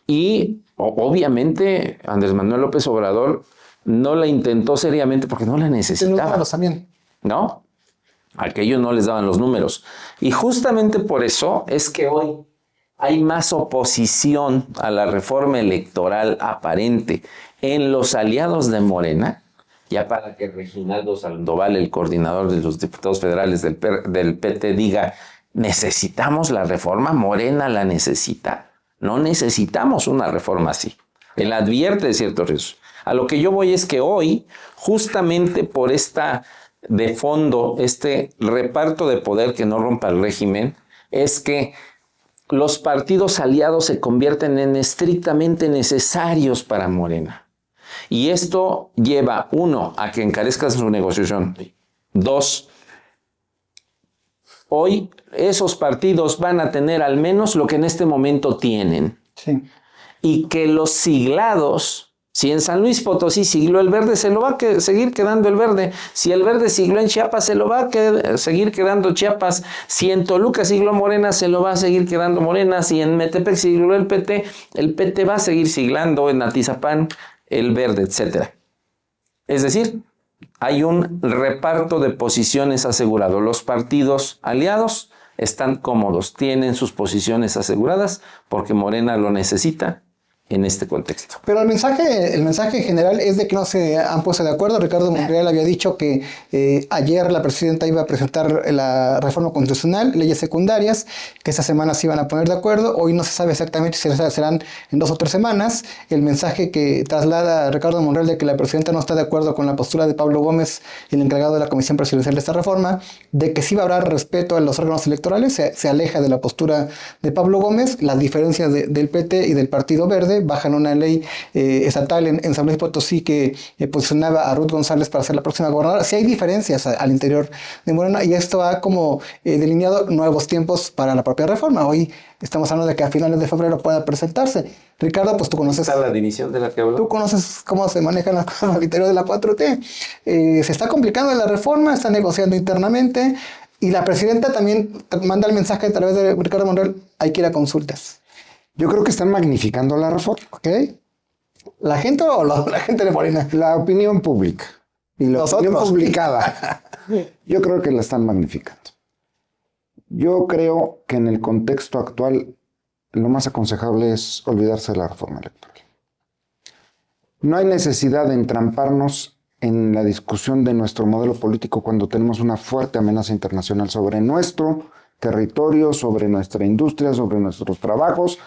Y obviamente Andrés Manuel López Obrador no la intentó seriamente porque no la necesitaba. También. ¿No? Aquellos no les daban los números. Y justamente por eso es que hoy hay más oposición a la reforma electoral aparente en los aliados de Morena, ya para que Reginaldo Sandoval, el coordinador de los diputados federales del PT, diga, necesitamos la reforma, Morena la necesita. No necesitamos una reforma así. Él advierte de ciertos riesgos. A lo que yo voy es que hoy, justamente por de fondo, este reparto de poder que no rompa el régimen, es que los partidos aliados se convierten en estrictamente necesarios para Morena. Y esto lleva, uno, a que encarezca su negociación. Dos, hoy esos partidos van a tener al menos lo que en este momento tienen. Sí. Y que los siglados, si en San Luis Potosí sigló el Verde, se lo va a seguir quedando el Verde. Si el Verde sigló en Chiapas, se lo va a seguir quedando Chiapas. Si en Toluca sigló Morena, se lo va a seguir quedando Morena. Si en Metepec sigló el PT va a seguir siglando en Atizapán el Verde, etc. Es decir, hay un reparto de posiciones asegurado. Los partidos aliados están cómodos, tienen sus posiciones aseguradas porque Morena lo necesita en este contexto. Pero el mensaje general es de que no se han puesto de acuerdo. Ricardo Monreal había dicho que ayer la presidenta iba a presentar la reforma constitucional, leyes secundarias, que esta semana se iban a poner de acuerdo. Hoy no se sabe exactamente si serán en 2 o 3 semanas. El mensaje que traslada Ricardo Monreal de que la presidenta no está de acuerdo con la postura de Pablo Gómez, el encargado de la Comisión Presidencial de esta reforma, de que sí va a haber respeto a los órganos electorales, se aleja de la postura de Pablo Gómez, las diferencias del PT y del Partido Verde, PRD, bajan una ley estatal en San Luis Potosí que posicionaba a Ruth González para ser la próxima gobernadora. Sí hay diferencias al interior de Morena y esto ha como delineado nuevos tiempos para la propia reforma. Hoy estamos hablando de que a finales de febrero pueda presentarse. Ricardo, pues tú conoces... ¿Está la división de la que habló? Tú conoces cómo se manejan las cosas al interior de la 4T. Se está complicando la reforma, está negociando internamente y la presidenta también manda el mensaje a través de Ricardo Monreal, hay que ir a consultas. Yo creo que están magnificando la reforma. ¿Ok? ¿La gente o la gente de Morena? La opinión pública y la Nosotros. opinión publicada. Yo creo que la están magnificando. Yo creo que en el contexto actual lo más aconsejable es olvidarse de la reforma electoral. No hay necesidad de entramparnos en la discusión de nuestro modelo político cuando tenemos una fuerte amenaza internacional sobre nuestro territorio, sobre nuestra industria, sobre nuestros trabajos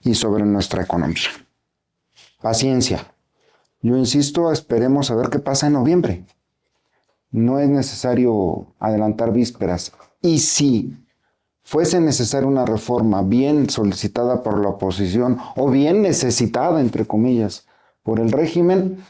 y sobre nuestra economía. Paciencia. Yo insisto, esperemos a ver qué pasa en noviembre. No es necesario adelantar vísperas. Y si fuese necesaria una reforma bien solicitada por la oposición o bien necesitada, entre comillas, por el régimen,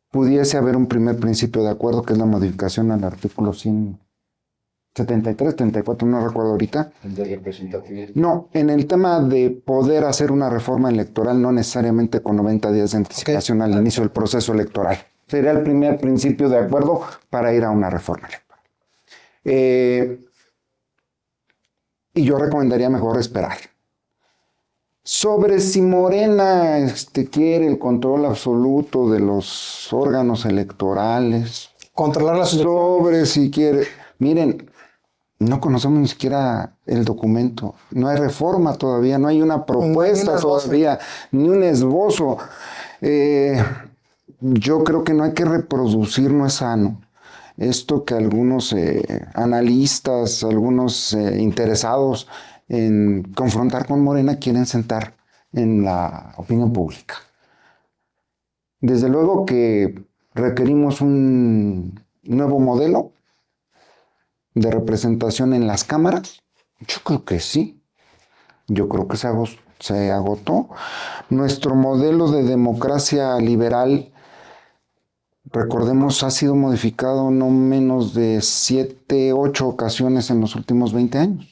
pudiese haber un primer principio de acuerdo, que es la modificación al artículo 173, 34, no recuerdo ahorita. El de representatividad. No, en el tema de poder hacer una reforma electoral, no necesariamente con 90 días de anticipación al inicio del proceso electoral. Sería el primer principio de acuerdo para ir a una reforma electoral. Y yo recomendaría mejor esperar. Sobre si Morena quiere el control absoluto de los órganos electorales. Controlar las Sobre si quiere... Miren, no conocemos ni siquiera el documento. No hay reforma todavía, no hay una propuesta todavía, ni un esbozo. Yo creo que no hay que reproducir, no es sano. Esto que algunos analistas, algunos interesados en confrontar con Morena quieren sentar en la opinión pública. Desde luego que requerimos un nuevo modelo de representación en las cámaras. Yo creo que sí. Yo creo que se agotó. Nuestro modelo de democracia liberal, recordemos, ha sido modificado no menos de 7, 8 ocasiones en los últimos 20 años.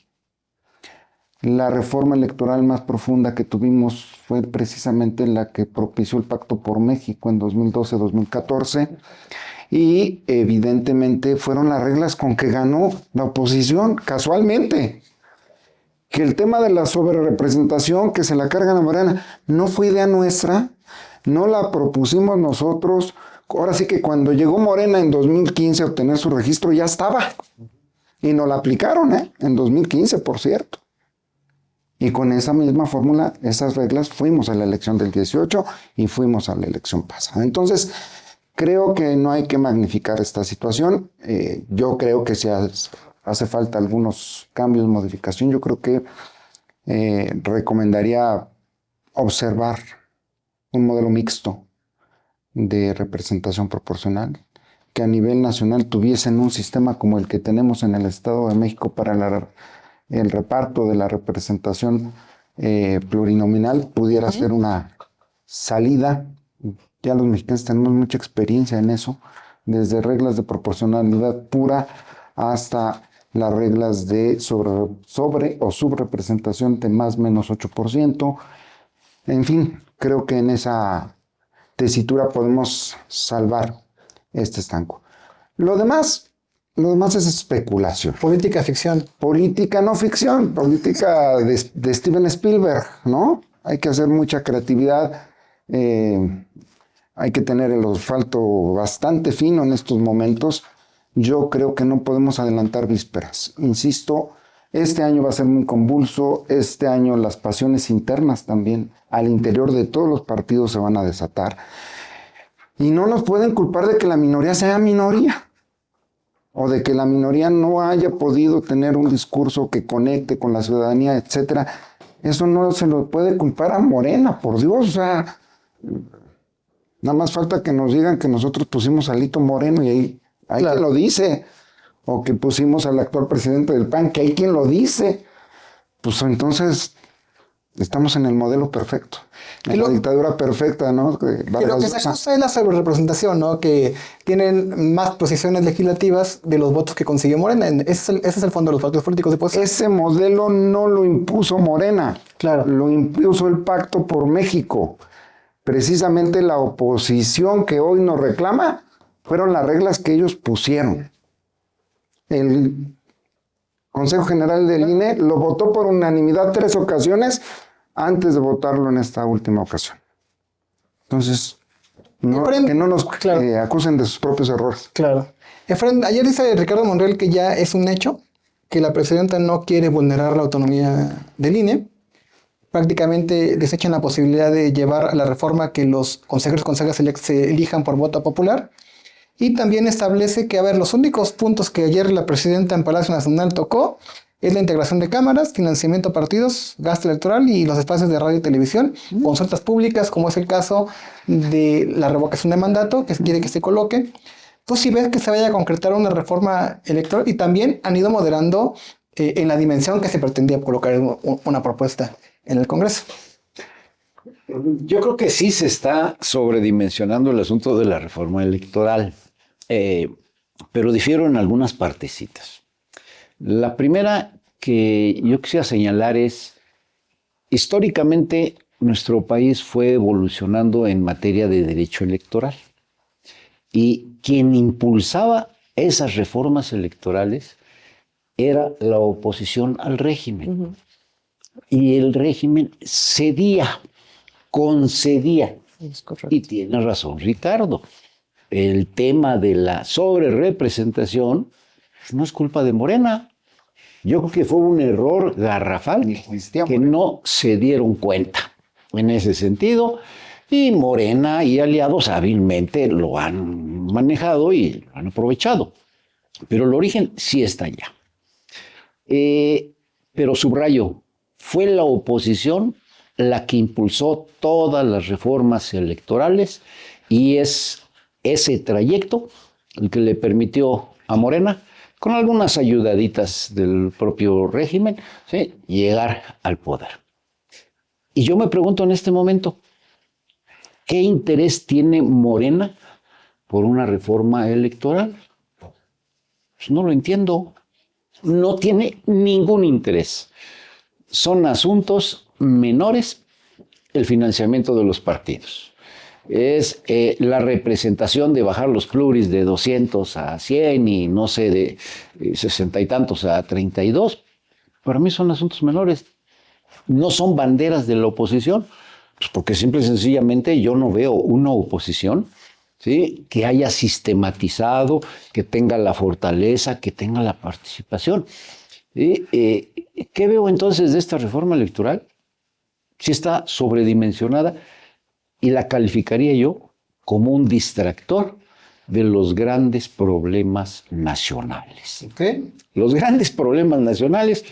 La reforma electoral más profunda que tuvimos fue precisamente la que propició el Pacto por México en 2012-2014 y evidentemente fueron las reglas con que ganó la oposición casualmente. Que el tema de la sobrerepresentación que se la cargan a Morena no fue idea nuestra, no la propusimos nosotros. Ahora sí que cuando llegó Morena en 2015 a obtener su registro ya estaba. Y nos la aplicaron, en 2015, por cierto. Y con esa misma fórmula, esas reglas, fuimos a la elección del 18 y fuimos a la elección pasada. Entonces, creo que no hay que magnificar esta situación. Yo creo que si hace falta algunos cambios, modificación, yo creo que recomendaría observar un modelo mixto de representación proporcional, que a nivel nacional tuviesen un sistema como el que tenemos en el Estado de México para el reparto de la representación plurinominal, pudiera ser una salida. Ya los mexicanos tenemos mucha experiencia en eso, desde reglas de proporcionalidad pura hasta las reglas de sobre o subrepresentación de más menos 8%. En fin, creo que en esa tesitura podemos salvar este estanco. Lo demás es especulación. Política ficción. Política no ficción, política de Steven Spielberg, ¿no? Hay que hacer mucha creatividad, hay que tener el olfato bastante fino en estos momentos. Yo creo que no podemos adelantar vísperas. Insisto, este año va a ser muy convulso, este año las pasiones internas también al interior de todos los partidos se van a desatar. Y no nos pueden culpar de que la minoría sea minoría, o de que la minoría no haya podido tener un discurso que conecte con la ciudadanía, etcétera. Eso no se lo puede culpar a Morena, por Dios. O sea, nada más falta que nos digan que nosotros pusimos a Alito Moreno y ahí hay quien lo dice. O que pusimos al actual presidente del PAN, que hay quien lo dice. Pues entonces, Estamos en el modelo perfecto, en la lo- dictadura perfecta, ¿no? Que lo que se acusa es la sobrerepresentación, ¿no? Que tienen más posiciones legislativas de los votos que consiguió Morena. Ese es el fondo de los partidos políticos de oposición. Ese modelo no lo impuso Morena, Claro. lo impuso el Pacto por México. Precisamente la oposición que hoy nos reclama fueron las reglas que ellos pusieron. El Consejo General del INE lo votó por unanimidad 3 ocasiones antes de votarlo en esta última ocasión. Entonces, Efraín, que no nos claro. acusen de sus propios errores. Claro. Efraín, ayer dice Ricardo Monreal que ya es un hecho que la presidenta no quiere vulnerar la autonomía del INE. Prácticamente desechan la posibilidad de llevar a la reforma que los consejeros y consejeras se elijan por voto popular. Y también establece que, a ver, los únicos puntos que ayer la presidenta en Palacio Nacional tocó es la integración de cámaras, financiamiento a partidos, gasto electoral y los espacios de radio y televisión, consultas públicas, como es el caso de la revocación de mandato, que quiere que se coloque. Tú sí ves que se vaya a concretar una reforma electoral y también han ido moderando en la dimensión que se pretendía colocar una propuesta en el Congreso. Yo creo que sí se está sobredimensionando el asunto de la reforma electoral, pero difiero en algunas partecitas. La primera que yo quisiera señalar es, históricamente nuestro país fue evolucionando en materia de derecho electoral y quien impulsaba esas reformas electorales era la oposición al régimen. Y el régimen cedía, concedía. Y tiene razón Ricardo. El tema de la sobrerepresentación no es culpa de Morena. Yo creo que fue un error garrafal que no se dieron cuenta en ese sentido. Y Morena y aliados hábilmente lo han manejado y lo han aprovechado. Pero el origen sí está allá. Pero subrayo, fue la oposición la que impulsó todas las reformas electorales y es ese trayecto el que le permitió a Morena, con algunas ayudaditas del propio régimen, ¿sí?, llegar al poder. Y yo me pregunto en este momento, ¿qué interés tiene Morena por una reforma electoral? Pues no lo entiendo. No tiene ningún interés. Son asuntos menores el financiamiento de los partidos. Es la representación de bajar los pluris de 200 a 100 y no sé, de 60 y tantos a 32. Para mí son asuntos menores. No son banderas de la oposición, pues porque simple y sencillamente yo no veo una oposición, ¿sí?, que haya sistematizado, que tenga la fortaleza, que tenga la participación. ¿Sí? ¿Qué veo entonces de esta reforma electoral? Sí está sobredimensionada y la calificaría yo como un distractor de los grandes problemas nacionales. ¿Okay? Los grandes problemas nacionales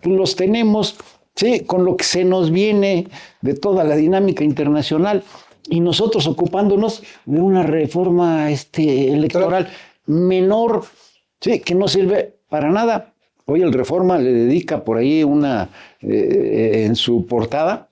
los tenemos, ¿sí?, con lo que se nos viene de toda la dinámica internacional y nosotros ocupándonos de una reforma electoral menor, ¿sí?, que no sirve para nada. Hoy el Reforma le dedica por ahí en su portada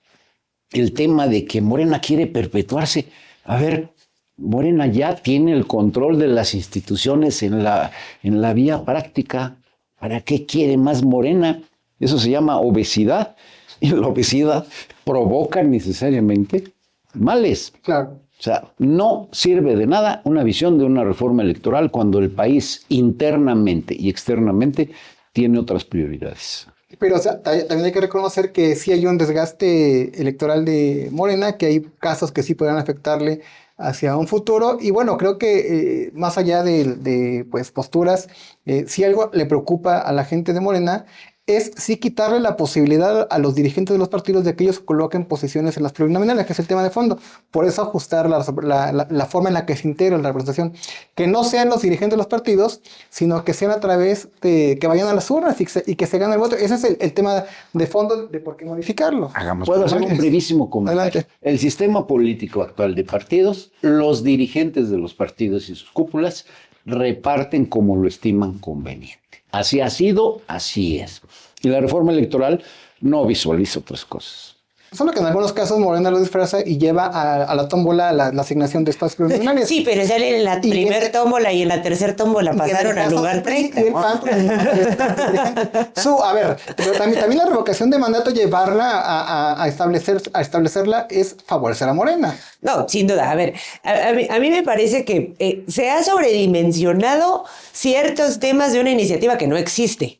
el tema de que Morena quiere perpetuarse. A ver, Morena ya tiene el control de las instituciones en la vía práctica. ¿Para qué quiere más Morena? Eso se llama obesidad. Y la obesidad provoca necesariamente males. Claro. O sea, no sirve de nada una visión de una reforma electoral cuando el país internamente y externamente tiene otras prioridades. Pero o sea, también hay que reconocer que sí hay un desgaste electoral de Morena, que hay casos que sí podrán afectarle hacia un futuro. Y bueno, creo que más allá de pues, posturas, si algo le preocupa a la gente de Morena es sí quitarle la posibilidad a los dirigentes de los partidos de que ellos coloquen posiciones en las plurinominales, que es el tema de fondo. Por eso ajustar la forma en la que se integra la representación. Que no sean los dirigentes de los partidos, sino que sean a través de que vayan a las urnas y que se gane el voto. Ese es el tema de fondo de por qué modificarlo. Puedo hacer un brevísimo comentario. Adelante. El sistema político actual de partidos, los dirigentes de los partidos y sus cúpulas reparten como lo estiman conveniente. Así ha sido, así es. Y la reforma electoral no visualiza otras cosas. Solo que en algunos casos Morena lo disfraza y lleva a la tómbola la asignación de espacios plurinominales. Sí, pero sale en la Y primer tómbola y en la tercer tómbola pasaron al lugar 30. Y el PAN, pues, a ver, pero también la revocación de mandato, llevarla a establecerla es favorecer a Morena. No, sin duda. A ver, a mí me parece que se ha sobredimensionado ciertos temas de una iniciativa que no existe,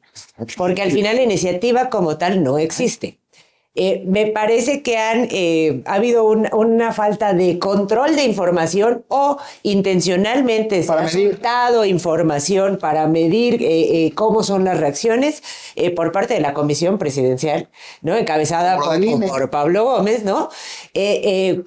porque al final la iniciativa como tal no existe. Me parece que ha habido una falta de control de información o intencionalmente se ha soltado información para medir cómo son las reacciones por parte de la Comisión Presidencial, ¿no? Encabezada por Pablo Gómez, ¿no?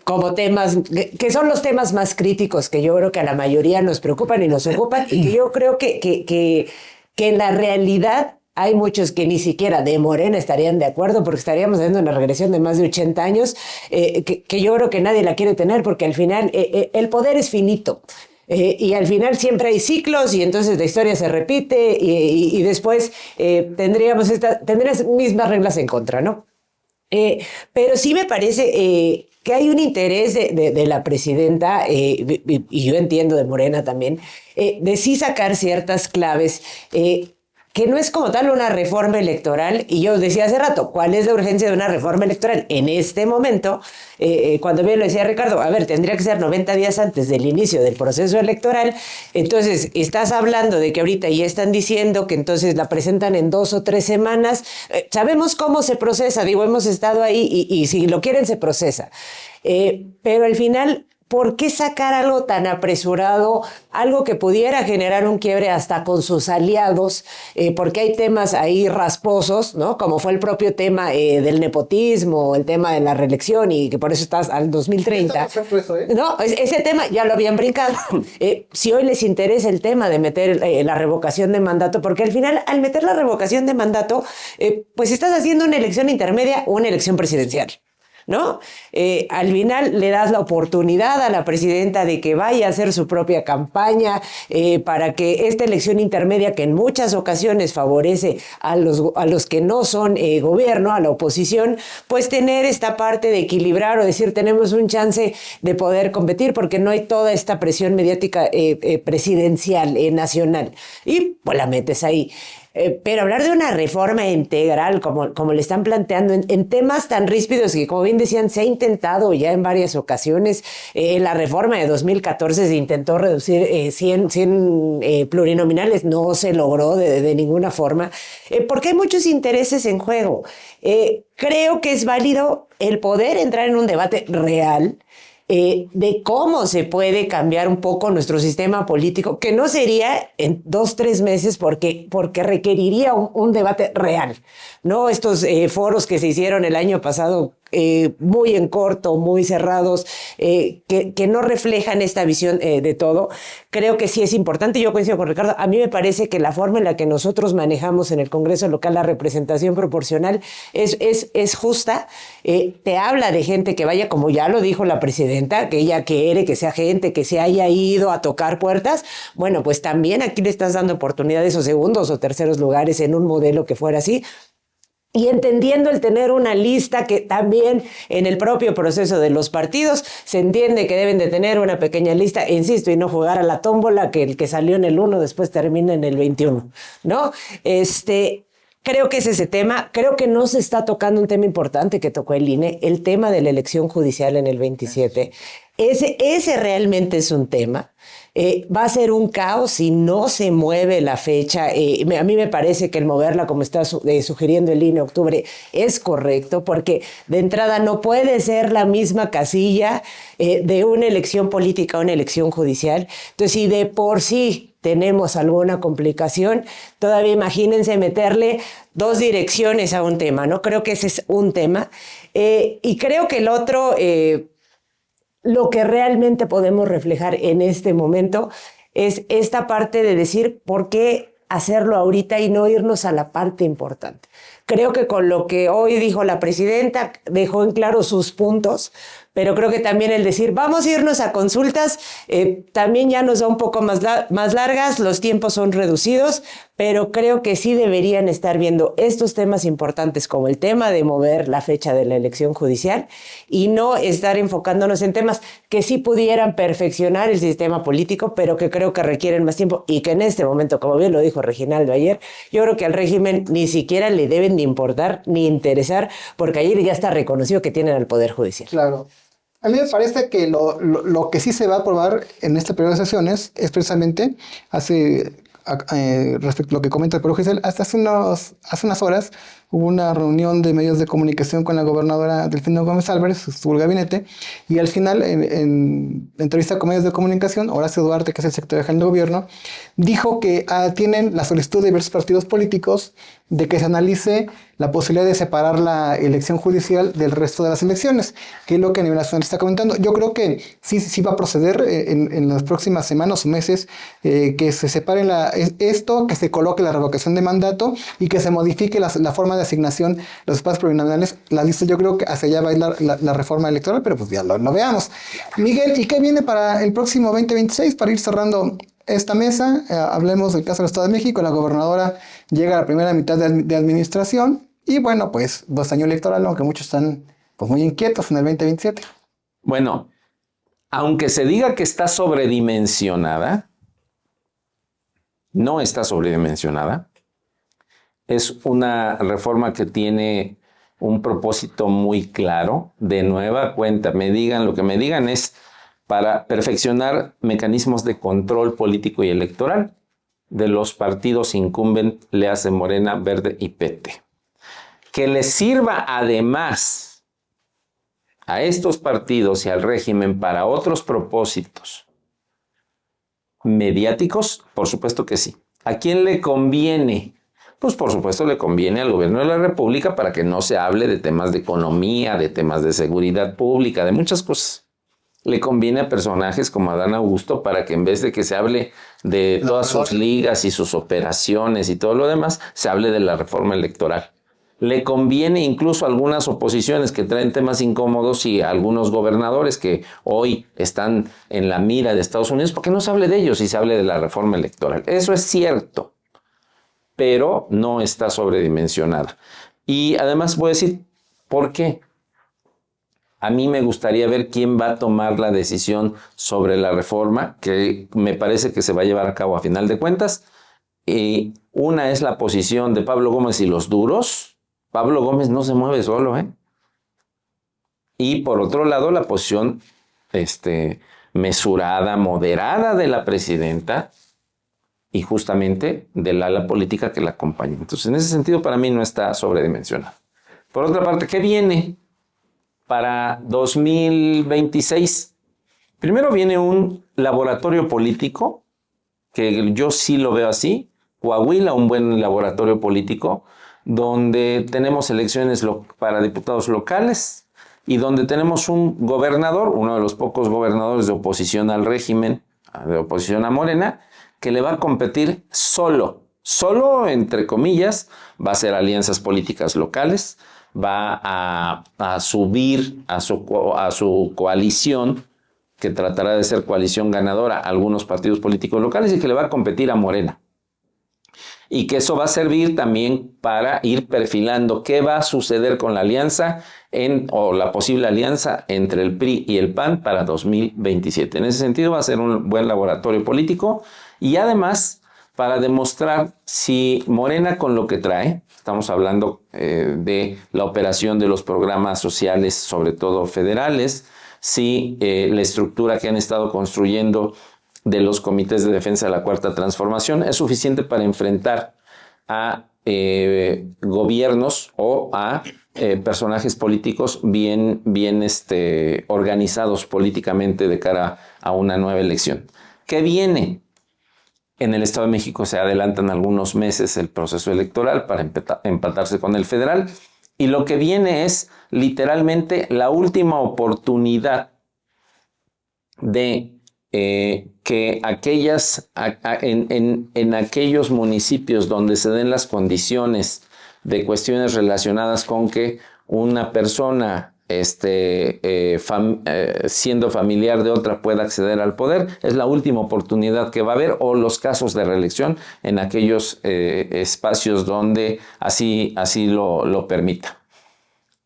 Como temas que son los temas más críticos que yo creo que a la mayoría nos preocupan y nos ocupan y que yo creo que en la realidad hay muchos que ni siquiera de Morena estarían de acuerdo porque estaríamos haciendo una regresión de más de 80 años que yo creo que nadie la quiere tener porque al final el poder es finito. Y al final siempre hay ciclos y entonces la historia se repite y después tendríamos mismas reglas en contra, ¿no? Pero sí me parece que hay un interés de la presidenta, y yo entiendo de Morena también, de sí sacar ciertas claves que no es como tal una reforma electoral, y yo decía hace rato, ¿cuál es la urgencia de una reforma electoral en este momento? Cuando bien lo decía Ricardo, a ver, tendría que ser 90 días antes del inicio del proceso electoral, entonces estás hablando de que ahorita ya están diciendo que entonces la presentan en 2 o 3 semanas, sabemos cómo se procesa, digo, hemos estado ahí y si lo quieren se procesa, pero al final... ¿Por qué sacar algo tan apresurado, algo que pudiera generar un quiebre hasta con sus aliados? Porque hay temas ahí rasposos, ¿no? Como fue el propio tema del nepotismo, el tema de la reelección y que por eso estás al 2030. No, ese tema ya lo habían brincado. Si hoy les interesa el tema de meter la revocación de mandato, porque al final, al meter la revocación de mandato, pues estás haciendo una elección intermedia o una elección presidencial, ¿no? Al final le das la oportunidad a la presidenta de que vaya a hacer su propia campaña para que esta elección intermedia, que en muchas ocasiones favorece a los que no son gobierno, a la oposición, pues tener esta parte de equilibrar o decir tenemos un chance de poder competir porque no hay toda esta presión mediática presidencial nacional y pues la metes ahí. Pero hablar de una reforma integral, como le están planteando, en temas tan ríspidos que, como bien decían, se ha intentado ya en varias ocasiones. En la reforma de 2014 se intentó reducir 100 plurinominales, no se logró de ninguna forma, porque hay muchos intereses en juego. Creo que es válido el poder entrar en un debate real, de cómo se puede cambiar un poco nuestro sistema político, que no sería en 2-3 meses porque requeriría un debate real, ¿no? Estos foros que se hicieron el año pasado, muy en corto, muy cerrados, que no reflejan esta visión de todo. Creo que sí es importante, yo coincido con Ricardo, a mí me parece que la forma en la que nosotros manejamos en el Congreso local la representación proporcional es justa, te habla de gente que vaya, como ya lo dijo la presidenta, que ella quiere que sea gente que se haya ido a tocar puertas. Bueno, pues también aquí le estás dando oportunidades o segundos o terceros lugares en un modelo que fuera así. Y entendiendo el tener una lista que también en el propio proceso de los partidos se entiende que deben de tener una pequeña lista, insisto, y no jugar a la tómbola, que el que salió en el 1 después termina en el 21, ¿no? Creo que es ese tema. Creo que no se está tocando un tema importante que tocó el INE, el tema de la elección judicial en el 27. Ese realmente es un tema. Va a ser un caos si no se mueve la fecha. A mí me parece que el moverla, como está sugiriendo el INE, octubre, es correcto, porque de entrada no puede ser la misma casilla de una elección política a una elección judicial. Entonces, si de por sí tenemos alguna complicación, todavía imagínense meterle 2 direcciones a un tema, ¿no? Creo que ese es un tema. Y creo que el otro... lo que realmente podemos reflejar en este momento es esta parte de decir por qué hacerlo ahorita y no irnos a la parte importante. Creo que con lo que hoy dijo la presidenta, dejó en claro sus puntos, pero creo que también el decir, vamos a irnos a consultas, también ya nos da un poco más largas, los tiempos son reducidos, pero creo que sí deberían estar viendo estos temas importantes como el tema de mover la fecha de la elección judicial y no estar enfocándonos en temas que sí pudieran perfeccionar el sistema político, pero que creo que requieren más tiempo y que en este momento, como bien lo dijo Reginaldo ayer, yo creo que al régimen ni siquiera le deben de importar ni interesar, porque ayer ya está reconocido que tienen al Poder Judicial. Claro. A mí me parece que lo que sí se va a aprobar en este periodo de sesiones es precisamente, respecto a lo que comenta el Poder Judicial, hasta hace unas horas hubo una reunión de medios de comunicación con la gobernadora Delfina Gómez Álvarez, estuvo el gabinete, y al final, en entrevista con medios de comunicación, Horacio Duarte, que es el secretario general de gobierno, dijo que tienen la solicitud de diversos partidos políticos de que se analice la posibilidad de separar la elección judicial del resto de las elecciones, que es lo que a nivel nacional está comentando. Yo creo que sí va a proceder en las próximas semanas o meses, que se separe esto, que se coloque la revocación de mandato y que se modifique la forma de asignación de los espacios plurinominales. La lista, yo creo que hacia allá va a ir la reforma electoral, pero pues ya lo veamos. Miguel, ¿y qué viene para el próximo 2026? Para ir cerrando esta mesa, hablemos del caso del Estado de México. La gobernadora llega a la primera mitad de administración y bueno, pues 2 años electoral, aunque muchos están pues muy inquietos en el 2027. Bueno, aunque se diga que está sobredimensionada, no está sobredimensionada. Es una reforma que tiene un propósito muy claro. De nueva cuenta, me digan lo que me digan, es para perfeccionar mecanismos de control político y electoral de los partidos incumbent, le hace Morena, Verde y PT. Que les sirva además a estos partidos y al régimen para otros propósitos mediáticos, por supuesto que sí. ¿A quién le conviene? Pues por supuesto le conviene al gobierno de la República para que no se hable de temas de economía, de temas de seguridad pública, de muchas cosas. Le conviene a personajes como Adán Augusto para que en vez de que se hable de todas sus ligas y sus operaciones y todo lo demás, se hable de la reforma electoral. Le conviene incluso a algunas oposiciones que traen temas incómodos y a algunos gobernadores que hoy están en la mira de Estados Unidos, porque no se hable de ellos y se hable de la reforma electoral. Eso es cierto, pero no está sobredimensionada. Y además voy a decir, ¿por qué? A mí me gustaría ver quién va a tomar la decisión sobre la reforma, que me parece que se va a llevar a cabo a final de cuentas. Una es la posición de Pablo Gómez y los duros. Pablo Gómez no se mueve solo, ¿eh? Y por otro lado, la posición mesurada, moderada de la presidenta y justamente del ala política que la acompaña. Entonces, en ese sentido, para mí no está sobredimensionado. Por otra parte, ¿qué viene para 2026? Primero viene un laboratorio político, que yo sí lo veo así. Coahuila, un buen laboratorio político, donde tenemos elecciones para diputados locales y donde tenemos un gobernador, uno de los pocos gobernadores de oposición al régimen, de oposición a Morena, que le va a competir solo entre comillas, va a hacer alianzas políticas locales, va a subir a su coalición, que tratará de ser coalición ganadora, a algunos partidos políticos locales y que le va a competir a Morena. Y que eso va a servir también para ir perfilando qué va a suceder con la alianza o la posible alianza entre el PRI y el PAN para 2027. En ese sentido va a ser un buen laboratorio político y además para demostrar si Morena con lo que trae, estamos hablando de la operación de los programas sociales, sobre todo federales, si la estructura que han estado construyendo de los comités de defensa de la Cuarta Transformación es suficiente para enfrentar a gobiernos o a personajes políticos bien organizados políticamente de cara a una nueva elección. ¿Qué viene? En el Estado de México se adelantan algunos meses el proceso electoral para empatarse con el federal y lo que viene es literalmente la última oportunidad de que en aquellos municipios donde se den las condiciones de cuestiones relacionadas con que una persona siendo familiar de otra pueda acceder al poder. Es la última oportunidad que va a haber, o los casos de reelección en aquellos espacios donde así lo permita.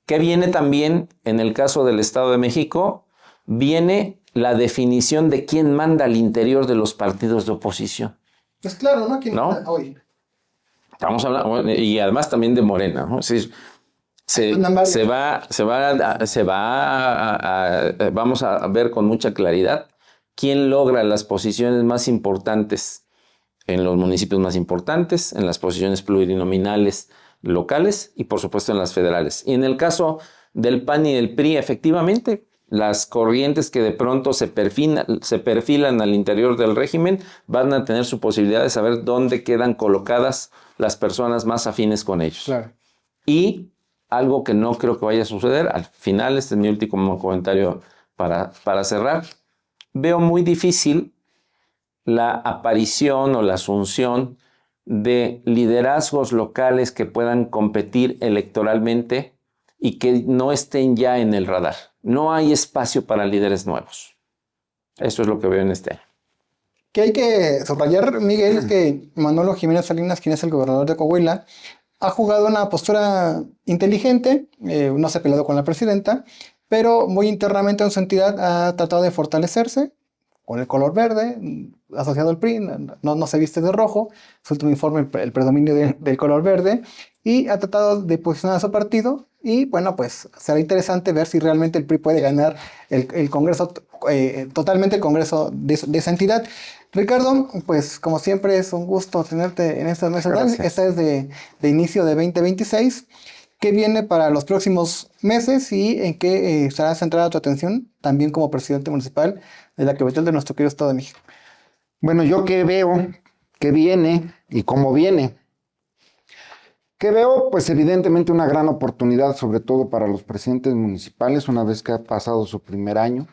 ¿Qué viene también en el caso del Estado de México? Viene la definición de quién manda al interior de los partidos de oposición. Pues claro, ¿no? ¿Quién ¿No? hoy? Estamos hablando, y además también de Morena, ¿no? Es decir, vamos a ver con mucha claridad quién logra las posiciones más importantes en los municipios más importantes, en las posiciones plurinominales locales y por supuesto en las federales. Y en el caso del PAN y del PRI, efectivamente, las corrientes que de pronto se perfilan al interior del régimen van a tener su posibilidad de saber dónde quedan colocadas las personas más afines con ellos. Claro. Y algo que no creo que vaya a suceder, al final, este es mi último comentario para cerrar, veo muy difícil la aparición o la asunción de liderazgos locales que puedan competir electoralmente y que no estén ya en el radar. No hay espacio para líderes nuevos. Eso es lo que veo en este año. Que hay que subrayar, Miguel, es que Manolo Jiménez Salinas, quien es el gobernador de Coahuila, ha jugado una postura inteligente, no se ha peleado con la presidenta, pero muy internamente en su entidad ha tratado de fortalecerse con el color verde, asociado al PRI, no se viste de rojo, su último informe el predominio del color verde, y ha tratado de posicionar a su partido, y bueno, pues será interesante ver si realmente el PRI puede ganar el Congreso, totalmente el Congreso de esa entidad. Ricardo, pues como siempre es un gusto tenerte en esta mesa. Esta es de inicio de 2026. ¿Qué viene para los próximos meses y en qué estará centrada tu atención también como presidente municipal de la capital de nuestro querido Estado de México? Bueno, yo que veo que viene y cómo viene. Que veo, pues evidentemente una gran oportunidad, sobre todo para los presidentes municipales, una vez que ha pasado su primer año,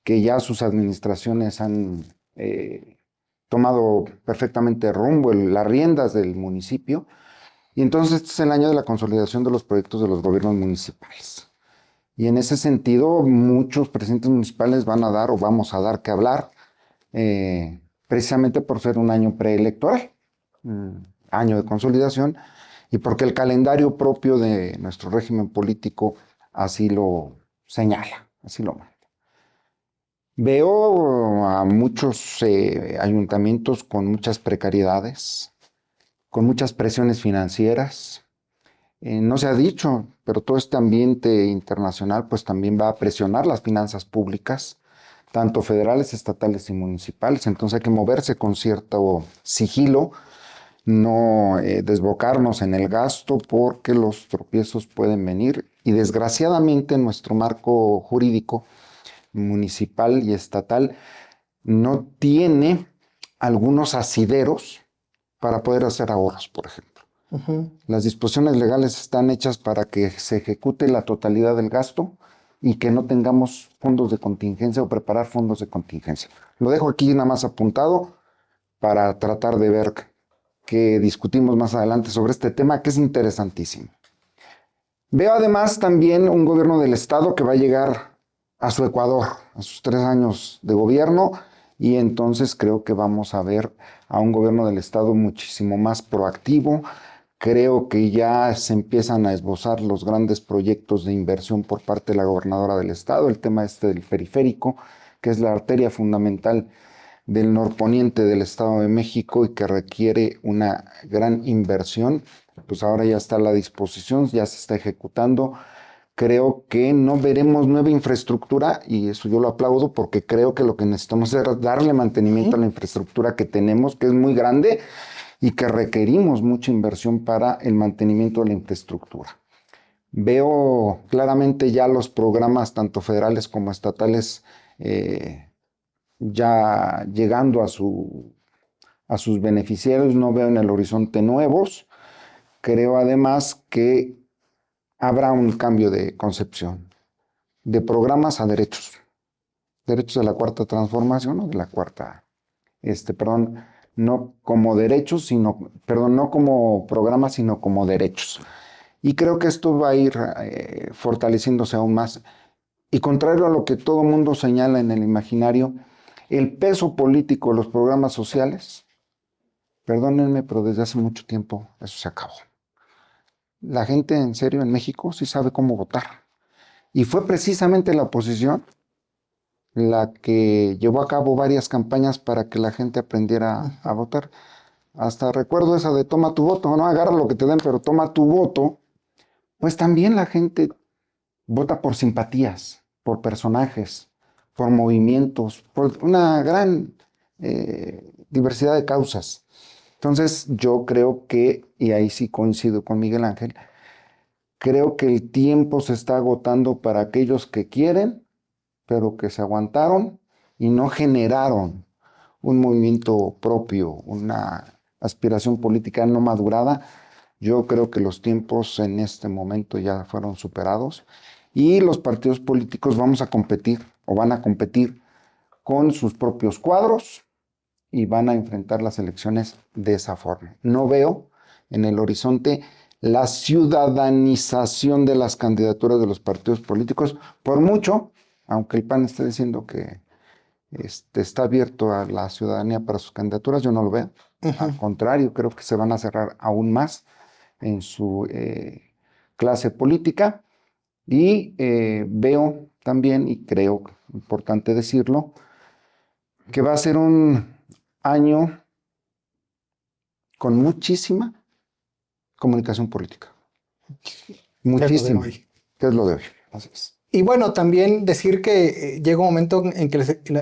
que ya sus administraciones han tomado perfectamente rumbo, las riendas del municipio. Y entonces este es el año de la consolidación de los proyectos de los gobiernos municipales. Y en ese sentido, muchos presidentes municipales van a dar o vamos a dar que hablar, precisamente por ser un año preelectoral, año de consolidación, y porque el calendario propio de nuestro régimen político así lo señala, así lo manda. Veo a muchos ayuntamientos con muchas precariedades, con muchas presiones financieras. No se ha dicho, pero todo este ambiente internacional pues también va a presionar las finanzas públicas, tanto federales, estatales y municipales. Entonces hay que moverse con cierto sigilo, no desbocarnos en el gasto porque los tropiezos pueden venir. Y desgraciadamente nuestro marco jurídico municipal y estatal no tiene algunos asideros para poder hacer ahorros, por ejemplo. Las disposiciones legales están hechas para que se ejecute la totalidad del gasto y que no tengamos fondos de contingencia o preparar fondos de contingencia. Lo dejo aquí nada más apuntado para tratar de ver qué discutimos más adelante sobre este tema que es interesantísimo. Veo además también un gobierno del estado que va a llegar a su Ecuador, a sus 3 años de gobierno, y entonces creo que vamos a ver a un gobierno del estado muchísimo más proactivo. Creo que ya se empiezan a esbozar los grandes proyectos de inversión por parte de la gobernadora del estado, el tema del periférico, que es la arteria fundamental del norponiente del Estado de México y que requiere una gran inversión. Pues ahora ya está a la disposición, ya se está ejecutando. Creo que no veremos nueva infraestructura y eso yo lo aplaudo porque creo que lo que necesitamos es darle mantenimiento a la infraestructura que tenemos, que es muy grande y que requerimos mucha inversión para el mantenimiento de la infraestructura. Veo claramente ya los programas, tanto federales como estatales, ya llegando a sus beneficiarios. No veo en el horizonte nuevos. Creo además que habrá un cambio de concepción, de programas a derechos de la cuarta transformación o de la cuarta, no como derechos, no como programas, sino como derechos. Y creo que esto va a ir fortaleciéndose aún más. Y contrario a lo que todo mundo señala en el imaginario, el peso político de los programas sociales, perdónenme, pero desde hace mucho tiempo eso se acabó. La gente en serio en México sí sabe cómo votar. Y fue precisamente la oposición la que llevó a cabo varias campañas para que la gente aprendiera a votar. Hasta recuerdo esa de toma tu voto, no agarra lo que te den, pero toma tu voto. Pues también la gente vota por simpatías, por personajes, por movimientos, por una gran diversidad de causas. Entonces yo creo que, y ahí sí coincido con Miguel Ángel, creo que el tiempo se está agotando para aquellos que quieren, pero que se aguantaron y no generaron un movimiento propio, una aspiración política no madurada. Yo creo que los tiempos en este momento ya fueron superados y los partidos políticos vamos a competir o van a competir con sus propios cuadros y van a enfrentar las elecciones de esa forma. No veo en el horizonte la ciudadanización de las candidaturas de los partidos políticos, por mucho, aunque el PAN esté diciendo que está abierto a la ciudadanía para sus candidaturas, yo no lo veo. Al contrario, creo que se van a cerrar aún más en su clase política y veo también, y creo importante decirlo, que va a ser un año con muchísima comunicación política. Muchísima. ¿Qué es lo de hoy? Entonces, Y bueno, también decir que llega un momento en que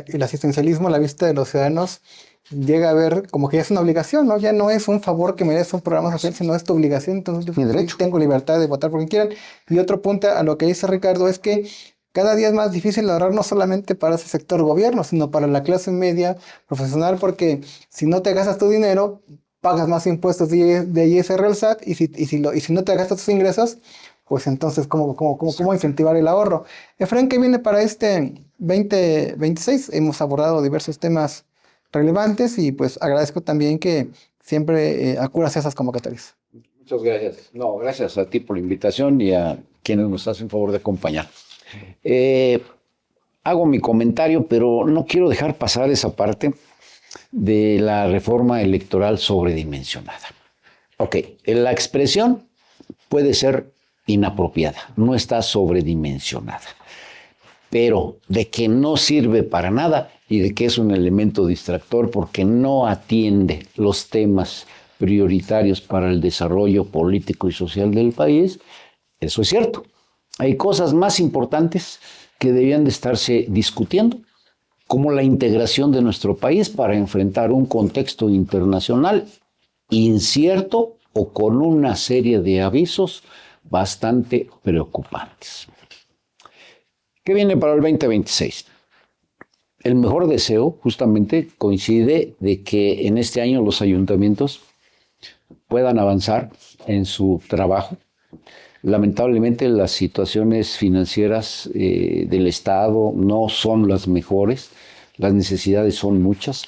el asistencialismo a la vista de los ciudadanos llega a ver como que ya es una obligación, ¿no? Ya no es un favor que merece un programa social, sino es tu obligación. Entonces yo tengo libertad de votar por quien quieran. Y otro punto a lo que dice Ricardo es que cada día es más difícil ahorrar no solamente para ese sector gobierno, sino para la clase media profesional, porque si no te gastas tu dinero, pagas más impuestos de ISR al SAT, y si no te gastas tus ingresos, pues entonces, ¿cómo incentivar el ahorro? Efraín, ¿qué viene para este 2026? Hemos abordado diversos temas relevantes y pues agradezco también que siempre acudas a esas convocatorias. Muchas gracias. No, gracias a ti por la invitación y a quienes nos hacen favor de acompañar. Hago mi comentario, pero no quiero dejar pasar esa parte de la reforma electoral sobredimensionada. Ok, la expresión puede ser inapropiada, no está sobredimensionada, pero de que no sirve para nada y de que es un elemento distractor porque no atiende los temas prioritarios para el desarrollo político y social del país, eso es cierto. Hay cosas más importantes que debían de estarse discutiendo, como la integración de nuestro país para enfrentar un contexto internacional incierto o con una serie de avisos bastante preocupantes. ¿Qué viene para el 2026? El mejor deseo justamente coincide de que en este año los ayuntamientos puedan avanzar en su trabajo. Lamentablemente las situaciones financieras del Estado no son las mejores, las necesidades son muchas.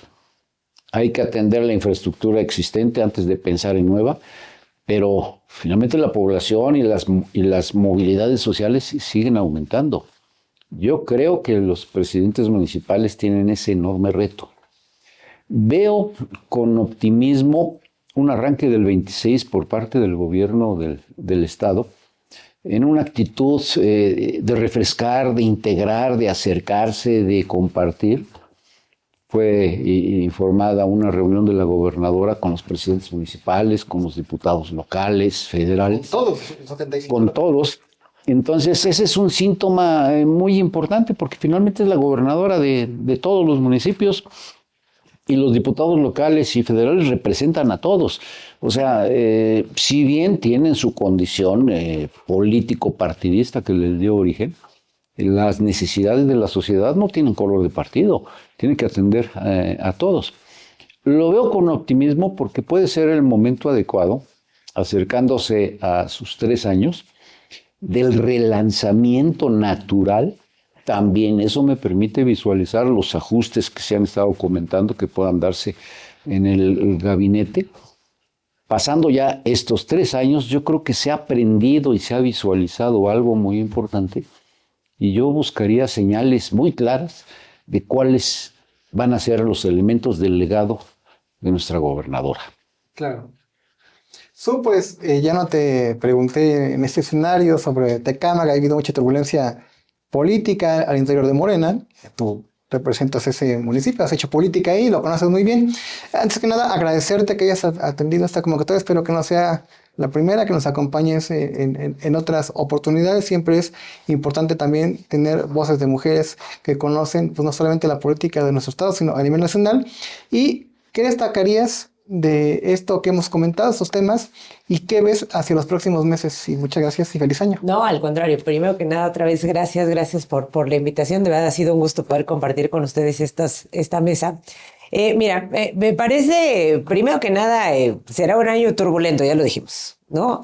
Hay que atender la infraestructura existente antes de pensar en nueva, pero finalmente la población y las movilidades sociales siguen aumentando. Yo creo que los presidentes municipales tienen ese enorme reto. Veo con optimismo un arranque del 26 por parte del gobierno del Estado en una actitud de refrescar, de integrar, de acercarse, de compartir. Fue informada una reunión de la gobernadora con los presidentes municipales, con los diputados locales, federales. Con todos, 75. Con todos. Entonces, ese es un síntoma muy importante porque finalmente es la gobernadora de todos los municipios y los diputados locales y federales representan a todos. O sea, si bien tienen su condición político-partidista que les dio origen, las necesidades de la sociedad no tienen color de partido, tienen que atender a todos. Lo veo con optimismo porque puede ser el momento adecuado, acercándose a sus 3 años, del relanzamiento natural. También eso me permite visualizar los ajustes que se han estado comentando que puedan darse en el gabinete, pasando ya estos 3 años, yo creo que se ha aprendido y se ha visualizado algo muy importante, y yo buscaría señales muy claras de cuáles van a ser los elementos del legado de nuestra gobernadora. Claro. Pues ya no te pregunté en este escenario sobre Tecámaga, ha habido mucha turbulencia política al interior de Morena. Tú representas ese municipio, has hecho política ahí, lo conoces muy bien. Antes que nada, agradecerte que hayas atendido esta convocatoria. Espero que no sea la primera, que nos acompañes en otras oportunidades. Siempre es importante también tener voces de mujeres que conocen pues, no solamente la política de nuestro estado, sino a nivel nacional. ¿Y qué destacarías de esto que hemos comentado, estos temas, y qué ves hacia los próximos meses? Y muchas gracias y feliz año. No, al contrario, primero que nada, otra vez, gracias por la invitación. De verdad ha sido un gusto poder compartir con ustedes esta mesa. Mira, me parece, primero que nada, será un año turbulento, ya lo dijimos, ¿no?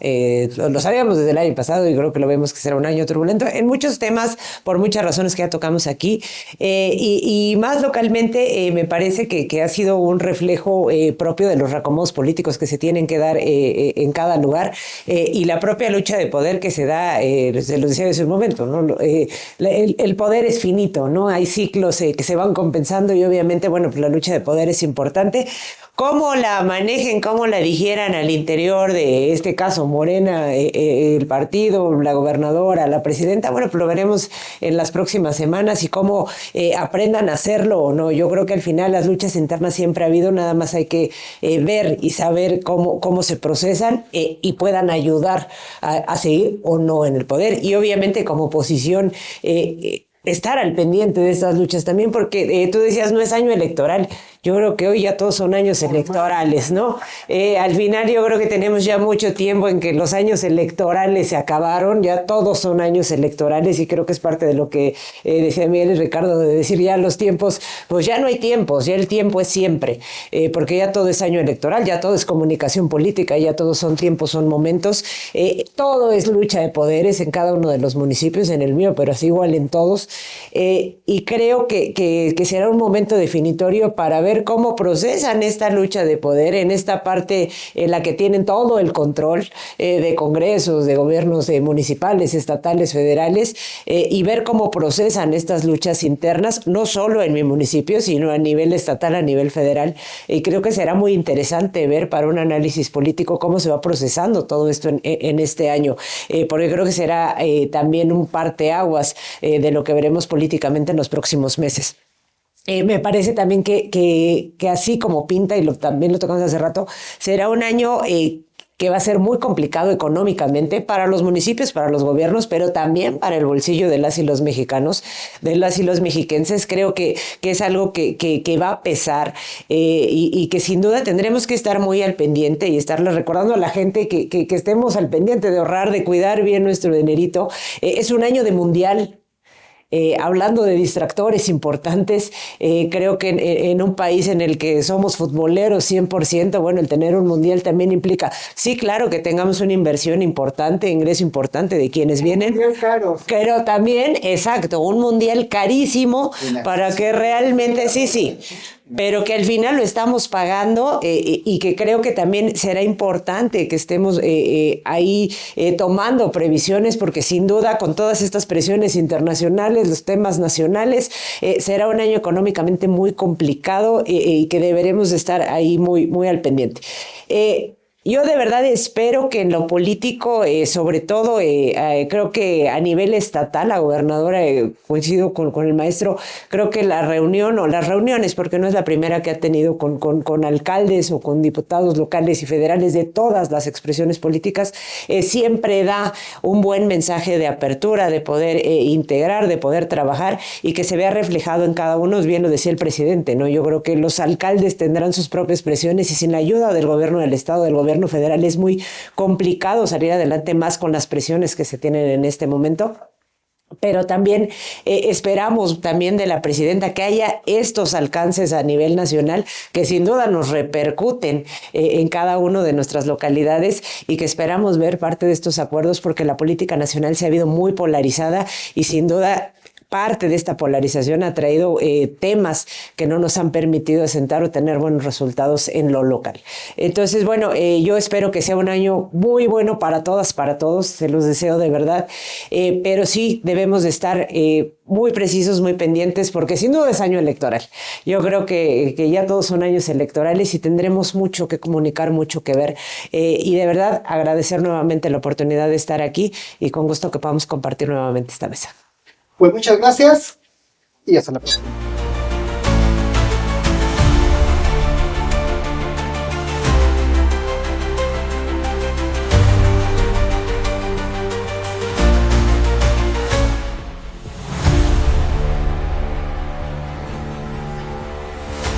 Lo sabíamos desde el año pasado y creo que lo vemos que será un año turbulento en muchos temas, por muchas razones que ya tocamos aquí. Y más localmente, me parece que ha sido un reflejo propio de los reacomodos políticos que se tienen que dar en cada lugar y la propia lucha de poder que se da, se lo decía hace un momento, ¿no? El poder es finito, ¿no? Hay ciclos que se van compensando y obviamente, bueno, pues la lucha de poder es importante. Cómo la manejen, cómo la digieran al interior de este caso Morena, el partido, la gobernadora, la presidenta, bueno, pues lo veremos en las próximas semanas y cómo aprendan a hacerlo o no. Yo creo que al final las luchas internas siempre ha habido, nada más hay que ver y saber cómo se procesan y puedan ayudar a seguir o no en el poder. Y obviamente como oposición estar al pendiente de estas luchas también, porque tú decías, no es año electoral. Yo creo que hoy ya todos son años electorales, ¿no? Al final yo creo que tenemos ya mucho tiempo en que los años electorales se acabaron, ya todos son años electorales y creo que es parte de lo que decía Miguel y Ricardo, de decir ya los tiempos, pues ya no hay tiempos, ya el tiempo es siempre, porque ya todo es año electoral, ya todo es comunicación política, ya todos son tiempos, son momentos, todo es lucha de poderes en cada uno de los municipios, en el mío, pero así igual en todos, y creo que será un momento definitorio para ver cómo procesan esta lucha de poder en esta parte en la que tienen todo el control de congresos, de gobiernos municipales, estatales, federales, y ver cómo procesan estas luchas internas, no solo en mi municipio, sino a nivel estatal, a nivel federal. Y creo que será muy interesante ver para un análisis político cómo se va procesando todo esto en este año, porque creo que será también un parteaguas de lo que veremos políticamente en los próximos meses. Me parece también que así como pinta, y también lo tocamos hace rato, será un año que va a ser muy complicado económicamente para los municipios, para los gobiernos, pero también para el bolsillo de las y los mexicanos, de las y los mexiquenses. Creo que es algo que va a pesar y que sin duda tendremos que estar muy al pendiente y estarle recordando a la gente que estemos al pendiente de ahorrar, de cuidar bien nuestro dinerito. Es un año de mundial. Hablando de distractores importantes, creo que en un país en el que somos futboleros 100%, bueno, el tener un mundial también implica, sí, claro, que tengamos una inversión importante, ingreso importante de quienes vienen, pero también, exacto, un mundial carísimo para que realmente, sí, pero que al final lo estamos pagando y que creo que también será importante que estemos ahí tomando previsiones, porque sin duda con todas estas presiones internacionales, los temas nacionales, será un año económicamente muy complicado y que deberemos de estar ahí muy, muy al pendiente. Yo de verdad espero que en lo político, sobre todo, creo que a nivel estatal, la gobernadora, coincido con el maestro, creo que la reunión o las reuniones, porque no es la primera que ha tenido con alcaldes o con diputados locales y federales de todas las expresiones políticas, siempre da un buen mensaje de apertura, de poder integrar, de poder trabajar y que se vea reflejado en cada uno, bien lo decía el presidente, ¿no? Yo creo que los alcaldes tendrán sus propias presiones y sin la ayuda del gobierno del estado, del gobierno federal, es muy complicado salir adelante más con las presiones que se tienen en este momento. Pero también esperamos también de la presidenta que haya estos alcances a nivel nacional que sin duda nos repercuten en cada una de nuestras localidades y que esperamos ver parte de estos acuerdos, porque la política nacional se ha habido muy polarizada y sin duda parte de esta polarización ha traído temas que no nos han permitido asentar o tener buenos resultados en lo local. Entonces, bueno, yo espero que sea un año muy bueno para todas, para todos, se los deseo de verdad, pero sí debemos de estar muy precisos, muy pendientes, porque sin duda es año electoral. Yo creo que ya todos son años electorales y tendremos mucho que comunicar, mucho que ver, y de verdad agradecer nuevamente la oportunidad de estar aquí y con gusto que podamos compartir nuevamente esta mesa. Pues muchas gracias y hasta la próxima.